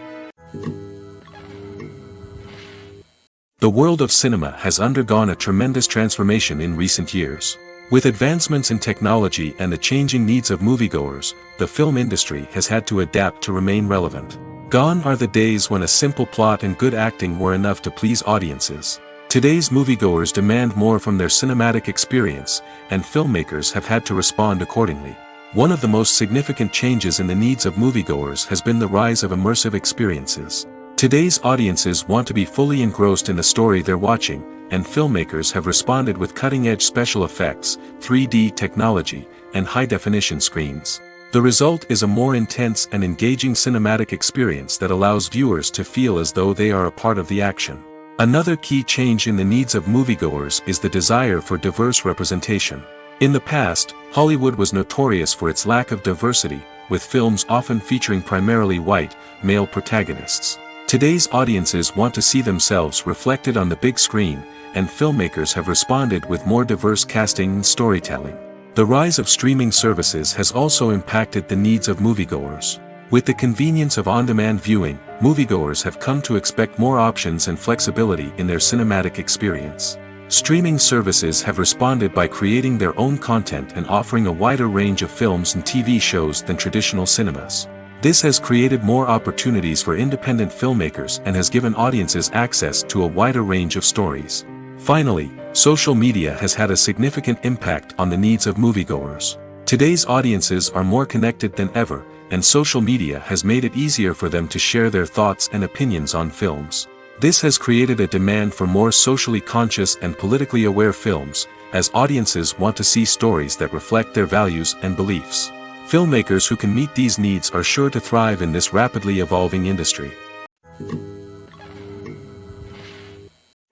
Speaker 1: The world of cinema has undergone a tremendous transformation in recent years. With advancements in technology and the changing needs of moviegoers, the film industry has had to adapt to remain relevant. Gone are the days when a simple plot and good acting were enough to please audiences. Today's moviegoers demand more from their cinematic experience, and filmmakers have had to respond accordingly. One of the most significant changes in the needs of moviegoers has been the rise of immersive experiences. Today's audiences want to be fully engrossed in the story they're watching, and filmmakers have responded with cutting-edge special effects, 3D technology, and high-definition screens. The result is a more intense and engaging cinematic experience that allows viewers to feel as though they are a part of the action. Another key change in the needs of moviegoers is the desire for diverse representation. In the past, Hollywood was notorious for its lack of diversity, with films often featuring primarily white, male protagonists. Today's audiences want to see themselves reflected on the big screen, and filmmakers have responded with more diverse casting and storytelling. The rise of streaming services has also impacted the needs of moviegoers. With the convenience of on-demand viewing, moviegoers have come to expect more options and flexibility in their cinematic experience. Streaming services have responded by creating their own content and offering a wider range of films and TV shows than traditional cinemas. This has created more opportunities for independent filmmakers and has given audiences access to a wider range of stories. Finally, social media has had a significant impact on the needs of moviegoers. Today's audiences are more connected than ever, and social media has made it easier for them to share their thoughts and opinions on films. This has created a demand for more socially conscious and politically aware films, as audiences want to see stories that reflect their values and beliefs. Filmmakers who can meet these needs are sure to thrive in this rapidly evolving industry.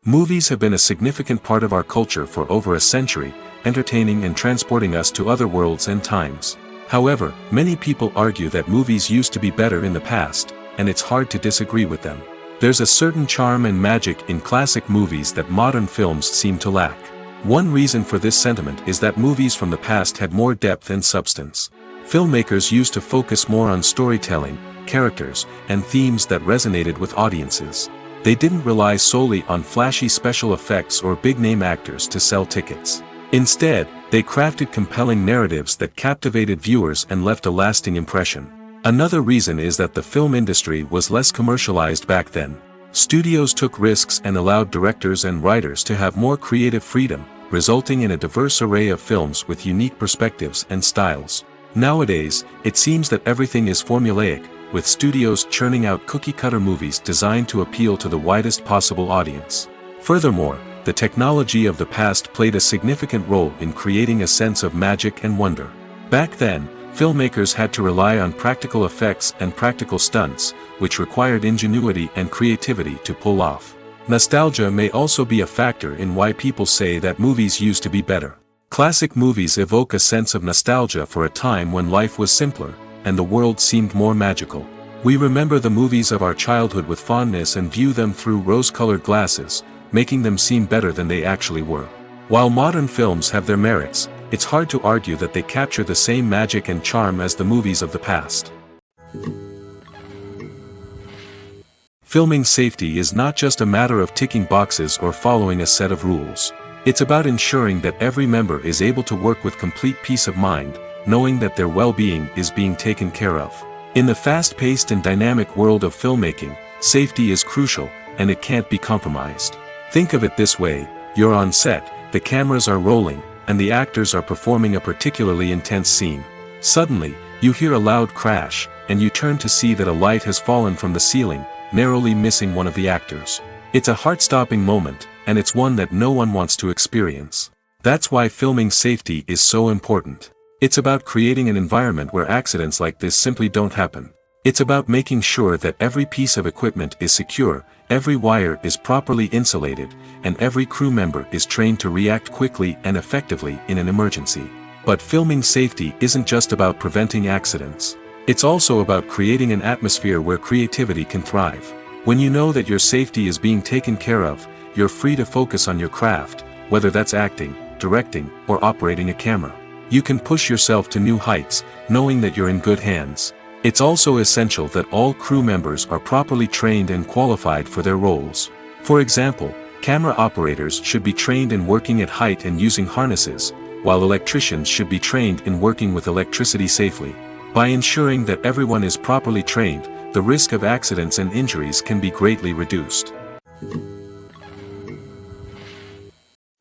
Speaker 1: Movies have been a significant part of our culture for over a century, entertaining and transporting us to other worlds and times. However, many people argue that movies used to be better in the past, and it's hard to disagree with them. There's a certain charm and magic in classic movies that modern films seem to lack. One reason for this sentiment is that movies from the past had more depth and substance. Filmmakers used to focus more on storytelling, characters, and themes that resonated with audiences. They didn't rely solely on flashy special effects or big-name actors to sell tickets. Instead, they crafted compelling narratives that captivated viewers and left a lasting impression. Another reason is that the film industry was less commercialized back then. Studios took risks and allowed directors and writers to have more creative freedom, resulting in a diverse array of films with unique perspectives and styles. Nowadays, it seems that everything is formulaic, with studios churning out cookie-cutter movies designed to appeal to the widest possible audience. Furthermore, the technology of the past played a significant role in creating a sense of magic and wonder. Back then, filmmakers had to rely on practical effects and practical stunts, which required ingenuity and creativity to pull off. Nostalgia may also be a factor in why people say that movies used to be better. Classic movies evoke a sense of nostalgia for a time when life was simpler, and the world seemed more magical. We remember the movies of our childhood with fondness and view them through rose-colored glasses, making them seem better than they actually were. While modern films have their merits, it's hard to argue that they capture the same magic and charm as the movies of the past. Filming safety is not just a matter of ticking boxes or following a set of rules. It's about ensuring that every member is able to work with complete peace of mind, knowing that their well-being is being taken care of. In the fast-paced and dynamic world of filmmaking, safety is crucial, and it can't be compromised. Think of it this way: you're on set, the cameras are rolling, and the actors are performing a particularly intense scene. Suddenly, you hear a loud crash, and you turn to see that a light has fallen from the ceiling, narrowly missing one of the actors. It's a heart-stopping moment, and it's one that no one wants to experience. That's why filming safety is so important. It's about creating an environment where accidents like this simply don't happen. It's about making sure that every piece of equipment is secure, every wire is properly insulated, and every crew member is trained to react quickly and effectively in an emergency. But filming safety isn't just about preventing accidents. It's also about creating an atmosphere where creativity can thrive. When you know that your safety is being taken care of, you're free to focus on your craft, whether that's acting, directing, or operating a camera. You can push yourself to new heights, knowing that you're in good hands. It's also essential that all crew members are properly trained and qualified for their roles. For example, camera operators should be trained in working at height and using harnesses, while electricians should be trained in working with electricity safely. By ensuring that everyone is properly trained, the risk of accidents and injuries can be greatly reduced.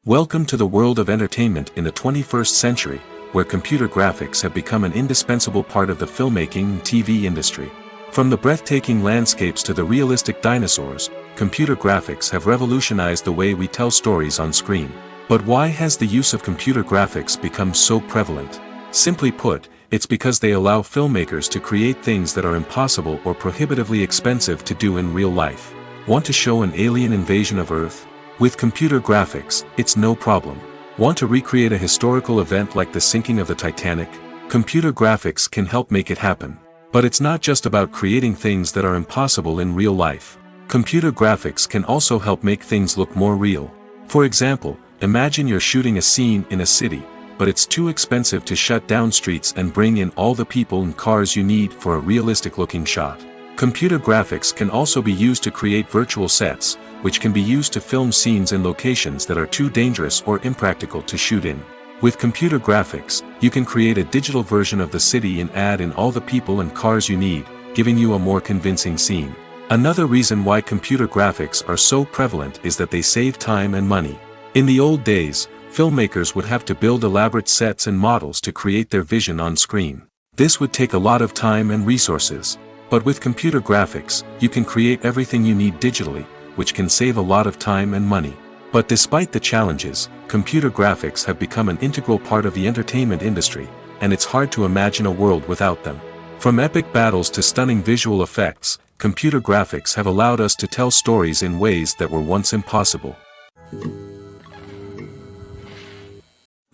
Speaker 1: Welcome to the world of entertainment in the 21st century, where computer graphics have become an indispensable part of the filmmaking and TV industry. From the breathtaking landscapes to the realistic dinosaurs, computer graphics have revolutionized the way we tell stories on screen. But why has the use of computer graphics become so prevalent? Simply put, it's because they allow filmmakers to create things that are impossible or prohibitively expensive to do in real life. Want to show an alien invasion of Earth? With computer graphics, it's no problem. Want to recreate a historical event like the sinking of the Titanic? Computer graphics can help make it happen. But it's not just about creating things that are impossible in real life. Computer graphics can also help make things look more real. For example, imagine you're shooting a scene in a city, but it's too expensive to shut down streets and bring in all the people and cars you need for a realistic-looking shot. Computer graphics can also be used to create virtual sets, which can be used to film scenes in locations that are too dangerous or impractical to shoot in. With computer graphics, you can create a digital version of the city and add in all the people and cars you need, giving you a more convincing scene. Another reason why computer graphics are so prevalent is that they save time and money. In the old days, filmmakers would have to build elaborate sets and models to create their vision on screen. This would take a lot of time and resources. But with computer graphics, you can create everything you need digitally, which can save a lot of time and money. But despite the challenges, computer graphics have become an integral part of the entertainment industry, and it's hard to imagine a world without them. From epic battles to stunning visual effects, computer graphics have allowed us to tell stories in ways that were once impossible.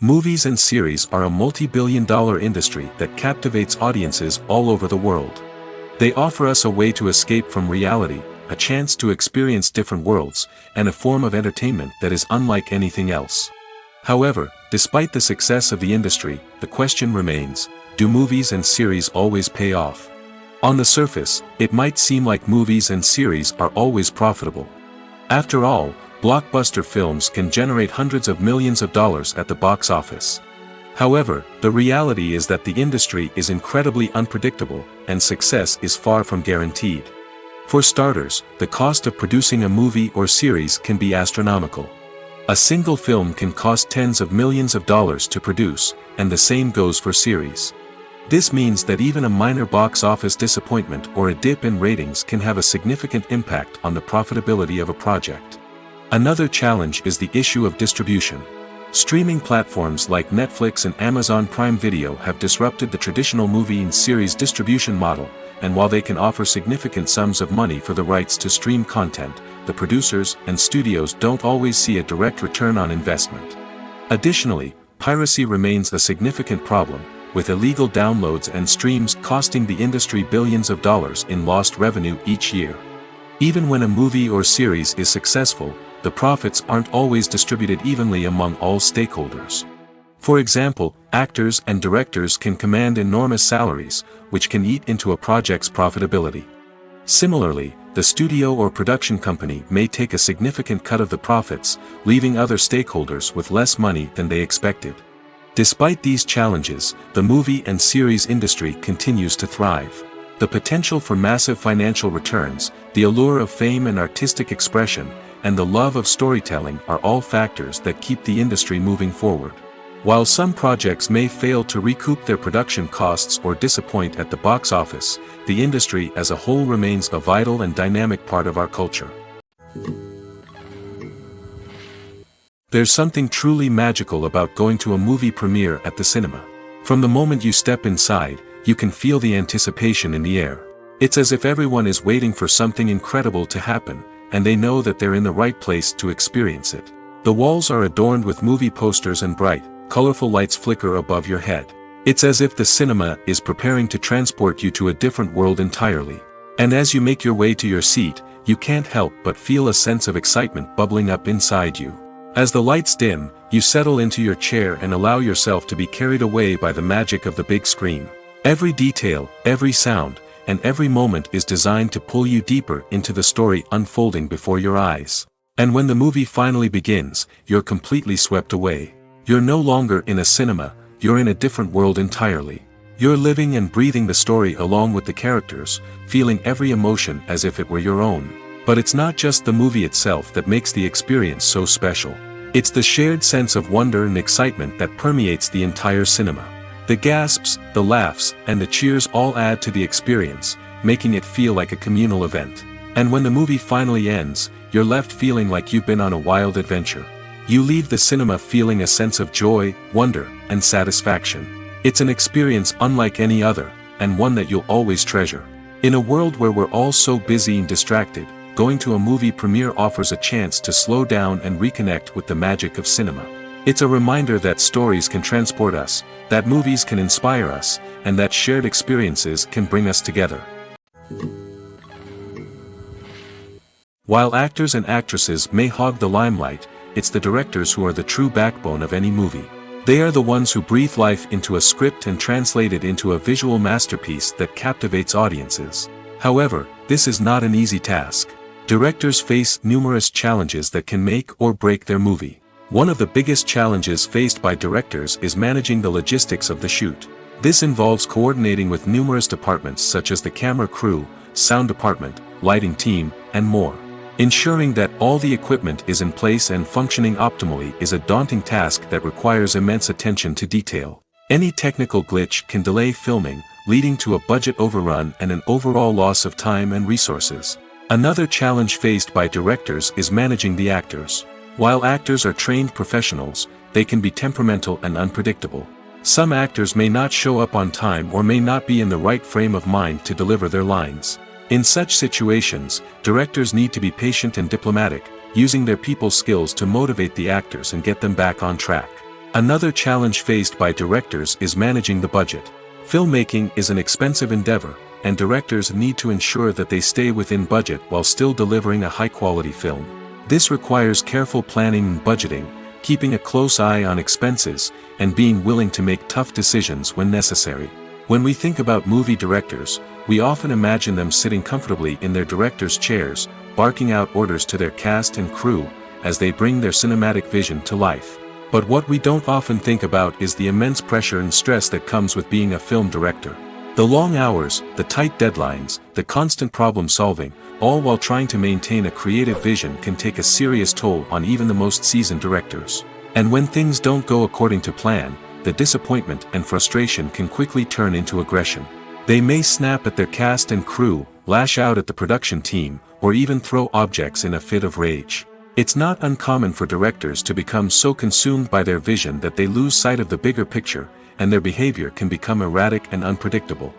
Speaker 1: Movies and series are a multi-billion-dollar industry that captivates audiences all over the world. They offer us a way to escape from reality, a chance to experience different worlds, and a form of entertainment that is unlike anything else. However, despite the success of the industry, the question remains, do movies and series always pay off? On the surface, it might seem like movies and series are always profitable. After all, blockbuster films can generate hundreds of millions of dollars at the box office. However, the reality is that the industry is incredibly unpredictable, and success is far from guaranteed. For starters, the cost of producing a movie or series can be astronomical. A single film can cost tens of millions of dollars to produce, and the same goes for series. This means that even a minor box office disappointment or a dip in ratings can have a significant impact on the profitability of a project. Another challenge is the issue of distribution. Streaming platforms like Netflix and Amazon Prime Video have disrupted the traditional movie and series distribution model, and while they can offer significant sums of money for the rights to stream content, the producers and studios don't always see a direct return on investment. Additionally, piracy remains a significant problem, with illegal downloads and streams costing the industry billions of dollars in lost revenue each year. Even when a movie or series is successful, the profits aren't always distributed evenly among all stakeholders. For example, actors and directors can command enormous salaries, which can eat into a project's profitability. Similarly, the studio or production company may take a significant cut of the profits, leaving other stakeholders with less money than they expected. Despite these challenges, the movie and series industry continues to thrive. The potential for massive financial returns, the allure of fame and artistic expression, and the love of storytelling are all factors that keep the industry moving forward. While some projects may fail to recoup their production costs or disappoint at the box office, the industry as a whole remains a vital and dynamic part of our culture. There's something truly magical about going to a movie premiere at the cinema. From the moment you step inside, you can feel the anticipation in the air. It's as if everyone is waiting for something incredible to happen, and they know that they're in the right place to experience it. The walls are adorned with movie posters and bright, colorful lights flicker above your head. It's as if the cinema is preparing to transport you to a different world entirely. And as you make your way to your seat, you can't help but feel a sense of excitement bubbling up inside you. As the lights dim, you settle into your chair and allow yourself to be carried away by the magic of the big screen. Every detail, every sound, and every moment is designed to pull you deeper into the story unfolding before your eyes. And when the movie finally begins, you're completely swept away. You're no longer in a cinema, you're in a different world entirely. You're living and breathing the story along with the characters, feeling every emotion as if it were your own. But it's not just the movie itself that makes the experience so special. It's the shared sense of wonder and excitement that permeates the entire cinema. The gasps, the laughs, and the cheers all add to the experience, making it feel like a communal event. And when the movie finally ends, you're left feeling like you've been on a wild adventure. You leave the cinema feeling a sense of joy, wonder, and satisfaction. It's an experience unlike any other, and one that you'll always treasure. In a world where we're all so busy and distracted, going to a movie premiere offers a chance to slow down and reconnect with the magic of cinema. It's a reminder that stories can transport us, that movies can inspire us, and that shared experiences can bring us together. While actors and actresses may hog the limelight, it's the directors who are the true backbone of any movie. They are the ones who breathe life into a script and translate it into a visual masterpiece that captivates audiences. However, this is not an easy task. Directors face numerous challenges that can make or break their movie. One of the biggest challenges faced by directors is managing the logistics of the shoot. This involves coordinating with numerous departments such as the camera crew, sound department, lighting team, and more. Ensuring that all the equipment is in place and functioning optimally is a daunting task that requires immense attention to detail. Any technical glitch can delay filming, leading to a budget overrun and an overall loss of time and resources. Another challenge faced by directors is managing the actors. While actors are trained professionals, they can be temperamental and unpredictable. Some actors may not show up on time or may not be in the right frame of mind to deliver their lines. In such situations, directors need to be patient and diplomatic, using their people skills to motivate the actors and get them back on track. Another challenge faced by directors is managing the budget. Filmmaking is an expensive endeavor, and directors need to ensure that they stay within budget while still delivering a high-quality film. This requires careful planning and budgeting, keeping a close eye on expenses, and being willing to make tough decisions when necessary. When we think about movie directors, we often imagine them sitting comfortably in their director's chairs, barking out orders to their cast and crew, as they bring their cinematic vision to life. But what we don't often think about is the immense pressure and stress that comes with being a film director. The long hours, the tight deadlines, the constant problem solving, all while trying to maintain a creative vision can take a serious toll on even the most seasoned directors. And when things don't go according to plan, the disappointment and frustration can quickly turn into aggression. They may snap at their cast and crew, lash out at the production team, or even throw objects in a fit of rage. It's not uncommon for directors to become so consumed by their vision that they lose sight of the bigger picture, and their behavior can become erratic and unpredictable.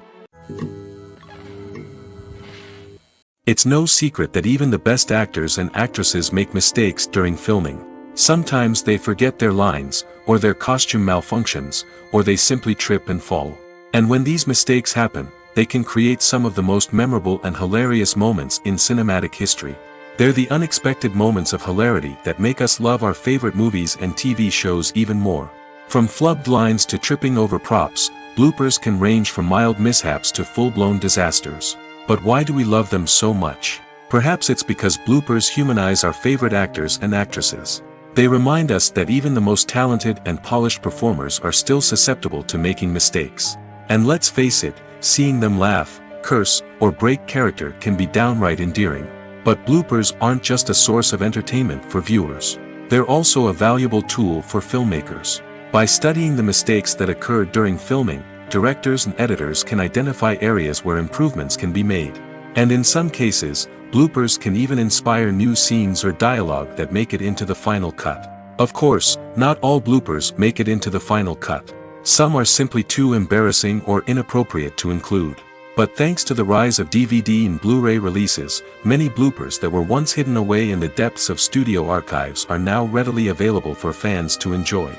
Speaker 1: It's no secret that even the best actors and actresses make mistakes during filming. Sometimes they forget their lines, or their costume malfunctions, or they simply trip and fall. And when these mistakes happen, they can create some of the most memorable and hilarious moments in cinematic history. They're the unexpected moments of hilarity that make us love our favorite movies and TV shows even more. From flubbed lines to tripping over props, bloopers can range from mild mishaps to full-blown disasters. But why do we love them so much? Perhaps it's because bloopers humanize our favorite actors and actresses. They remind us that even the most talented and polished performers are still susceptible to making mistakes. And let's face it, seeing them laugh, curse, or break character can be downright endearing. But bloopers aren't just a source of entertainment for viewers. They're also a valuable tool for filmmakers. By studying the mistakes that occur during filming, directors and editors can identify areas where improvements can be made. And in some cases, bloopers can even inspire new scenes or dialogue that make it into the final cut. Of course, not all bloopers make it into the final cut. Some are simply too embarrassing or inappropriate to include. But thanks to the rise of DVD and Blu-ray releases, many bloopers that were once hidden away in the depths of studio archives are now readily available for fans to enjoy.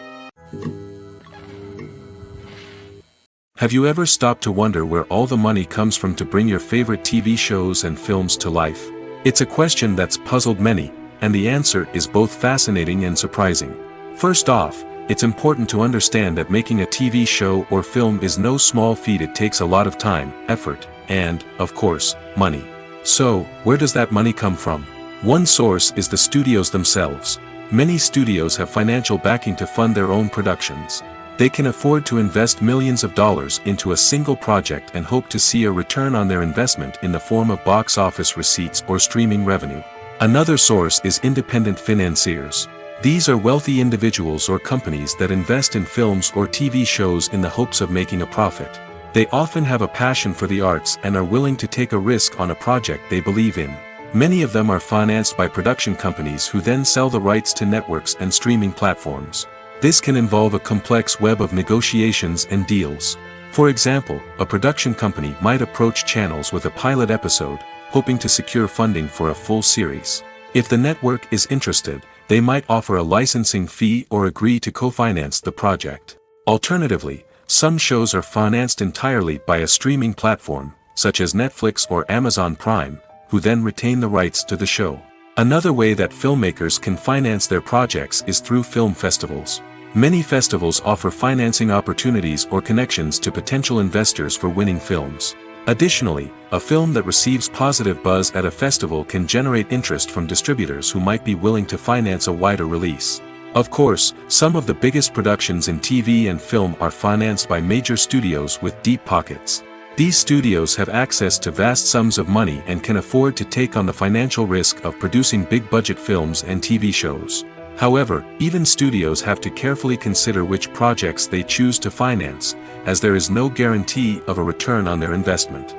Speaker 1: Have you ever stopped to wonder where all the money comes from to bring your favorite TV shows and films to life? It's a question that's puzzled many, and the answer is both fascinating and surprising. First off, it's important to understand that making a TV show or film is no small feat. It takes a lot of time, effort, and, of course, money. So, where does that money come from? One source is the studios themselves. Many studios have financial backing to fund their own productions. They can afford to invest millions of dollars into a single project and hope to see a return on their investment in the form of box office receipts or streaming revenue. Another source is independent financiers. These are wealthy individuals or companies that invest in films or TV shows in the hopes of making a profit. They often have a passion for the arts and are willing to take a risk on a project they believe in. Many of them are financed by production companies who then sell the rights to networks and streaming platforms. This can involve a complex web of negotiations and deals. For example, a production company might approach channels with a pilot episode, hoping to secure funding for a full series. If the network is interested, they might offer a licensing fee or agree to co-finance the project. Alternatively, some shows are financed entirely by a streaming platform, such as Netflix or Amazon Prime, who then retain the rights to the show. Another way that filmmakers can finance their projects is through film festivals. Many festivals offer financing opportunities or connections to potential investors for winning films. Additionally, a film that receives positive buzz at a festival can generate interest from distributors who might be willing to finance a wider release. Of course, some of the biggest productions in TV and film are financed by major studios with deep pockets. These studios have access to vast sums of money and can afford to take on the financial risk of producing big-budget films and TV shows. However, even studios have to carefully consider which projects they choose to finance, as there is no guarantee of a return on their investment.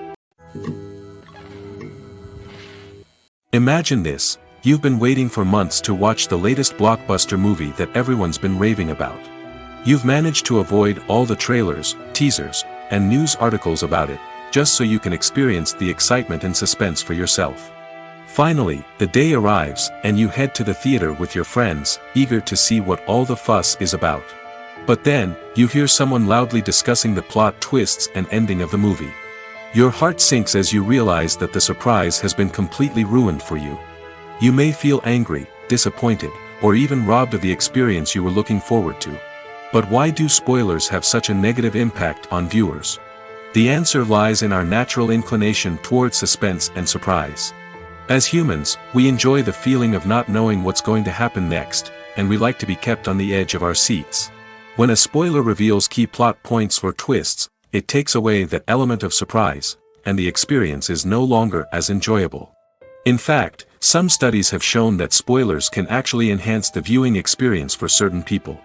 Speaker 1: Imagine this: you've been waiting for months to watch the latest blockbuster movie that everyone's been raving about. You've managed to avoid all the trailers, teasers, and news articles about it, just so you can experience the excitement and suspense for yourself. Finally, the day arrives, and you head to the theater with your friends, eager to see what all the fuss is about. But then, you hear someone loudly discussing the plot twists and ending of the movie. Your heart sinks as you realize that the surprise has been completely ruined for you. You may feel angry, disappointed, or even robbed of the experience you were looking forward to. But why do spoilers have such a negative impact on viewers? The answer lies in our natural inclination toward suspense and surprise. As humans, we enjoy the feeling of not knowing what's going to happen next, and we like to be kept on the edge of our seats. When a spoiler reveals key plot points or twists, it takes away that element of surprise, and the experience is no longer as enjoyable. In fact, some studies have shown that spoilers can actually enhance the viewing experience for certain people.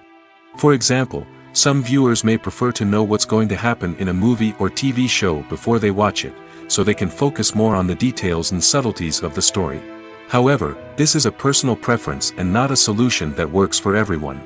Speaker 1: For example, some viewers may prefer to know what's going to happen in a movie or TV show before they watch it, so they can focus more on the details and subtleties of the story. However, this is a personal preference and not a solution that works for everyone.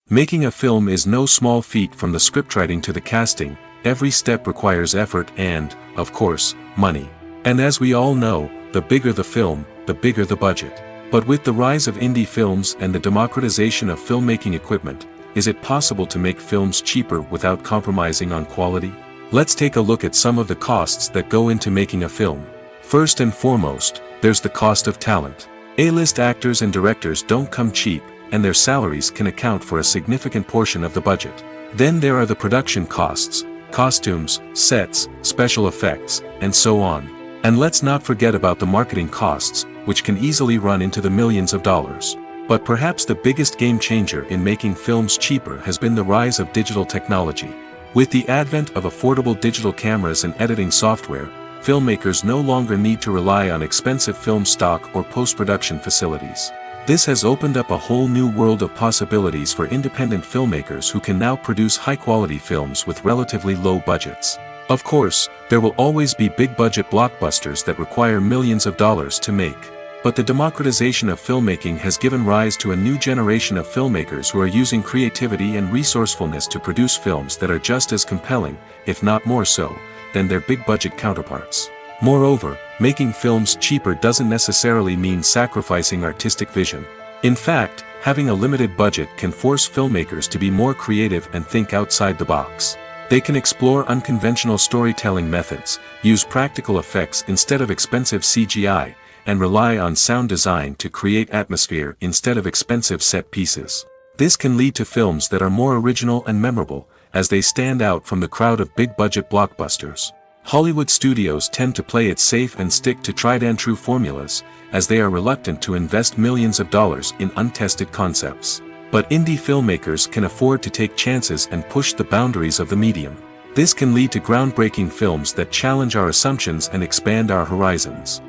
Speaker 1: Making a film is no small feat. From the scriptwriting to the casting, every step requires effort and, of course, money. And as we all know, the bigger the film, the bigger the budget. But with the rise of indie films and the democratization of filmmaking equipment, is it possible to make films cheaper without compromising on quality? Let's take a look at some of the costs that go into making a film. First and foremost, there's the cost of talent. A-list actors and directors don't come cheap, and their salaries can account for a significant portion of the budget. Then there are the production costs, costumes, sets, special effects, and so on. And let's not forget about the marketing costs, which can easily run into the millions of dollars. But perhaps the biggest game changer in making films cheaper has been the rise of digital technology. With the advent of affordable digital cameras and editing software, filmmakers no longer need to rely on expensive film stock or post-production facilities. This has opened up a whole new world of possibilities for independent filmmakers who can now produce high-quality films with relatively low budgets. Of course, there will always be big-budget blockbusters that require millions of dollars to make. But the democratization of filmmaking has given rise to a new generation of filmmakers who are using creativity and resourcefulness to produce films that are just as compelling, if not more so, than their big-budget counterparts. Moreover, making films cheaper doesn't necessarily mean sacrificing artistic vision. In fact, having a limited budget can force filmmakers to be more creative and think outside the box. They can explore unconventional storytelling methods, use practical effects instead of expensive CGI, and rely on sound design to create atmosphere instead of expensive set pieces. This can lead to films that are more original and memorable, as they stand out from the crowd of big-budget blockbusters. Hollywood studios tend to play it safe and stick to tried-and-true formulas, as they are reluctant to invest millions of dollars in untested concepts. But indie filmmakers can afford to take chances and push the boundaries of the medium. This can lead to groundbreaking films that challenge our assumptions and expand our horizons.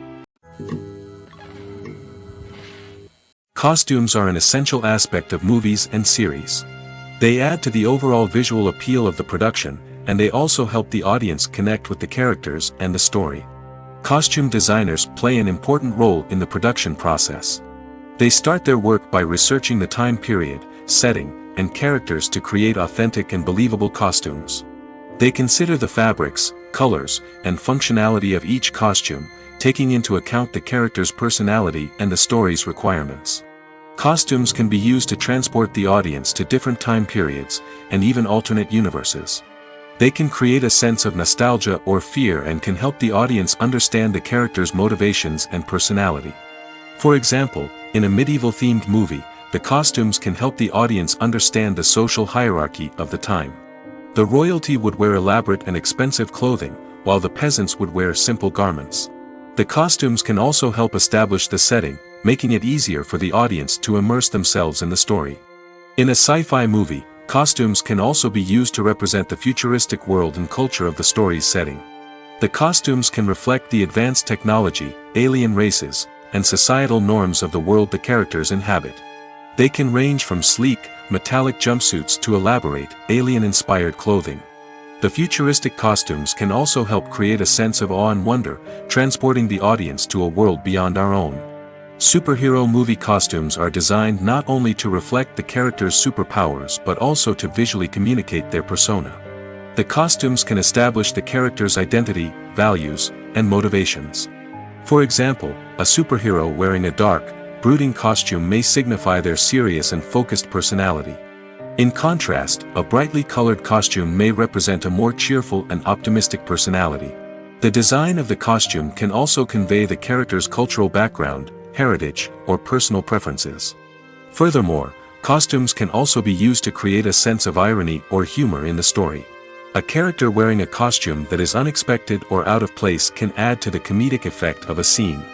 Speaker 1: Costumes are an essential aspect of movies and series. They add to the overall visual appeal of the production, and they also help the audience connect with the characters and the story. Costume designers play an important role in the production process. They start their work by researching the time period, setting, and characters to create authentic and believable costumes. They consider the fabrics, colors, and functionality of each costume, taking into account the character's personality and the story's requirements. Costumes can be used to transport the audience to different time periods, and even alternate universes. They can create a sense of nostalgia or fear and can help the audience understand the character's motivations and personality. For example, in a medieval-themed movie, the costumes can help the audience understand the social hierarchy of the time. The royalty would wear elaborate and expensive clothing, while the peasants would wear simple garments. The costumes can also help establish the setting, making it easier for the audience to immerse themselves in the story. In a sci-fi movie, costumes can also be used to represent the futuristic world and culture of the story's setting. The costumes can reflect the advanced technology, alien races, and societal norms of the world the characters inhabit. They can range from sleek, metallic jumpsuits to elaborate, alien-inspired clothing. The futuristic costumes can also help create a sense of awe and wonder, transporting the audience to a world beyond our own. Superhero movie costumes are designed not only to reflect the character's superpowers but also to visually communicate their persona. The costumes can establish the character's identity, values, and motivations. For example, a superhero wearing a dark, brooding costume may signify their serious and focused personality. In contrast, a brightly colored costume may represent a more cheerful and optimistic personality. The design of the costume can also convey the character's cultural background, heritage, or personal preferences. Furthermore, costumes can also be used to create a sense of irony or humor in the story. A character wearing a costume that is unexpected or out of place can add to the comedic effect of a scene.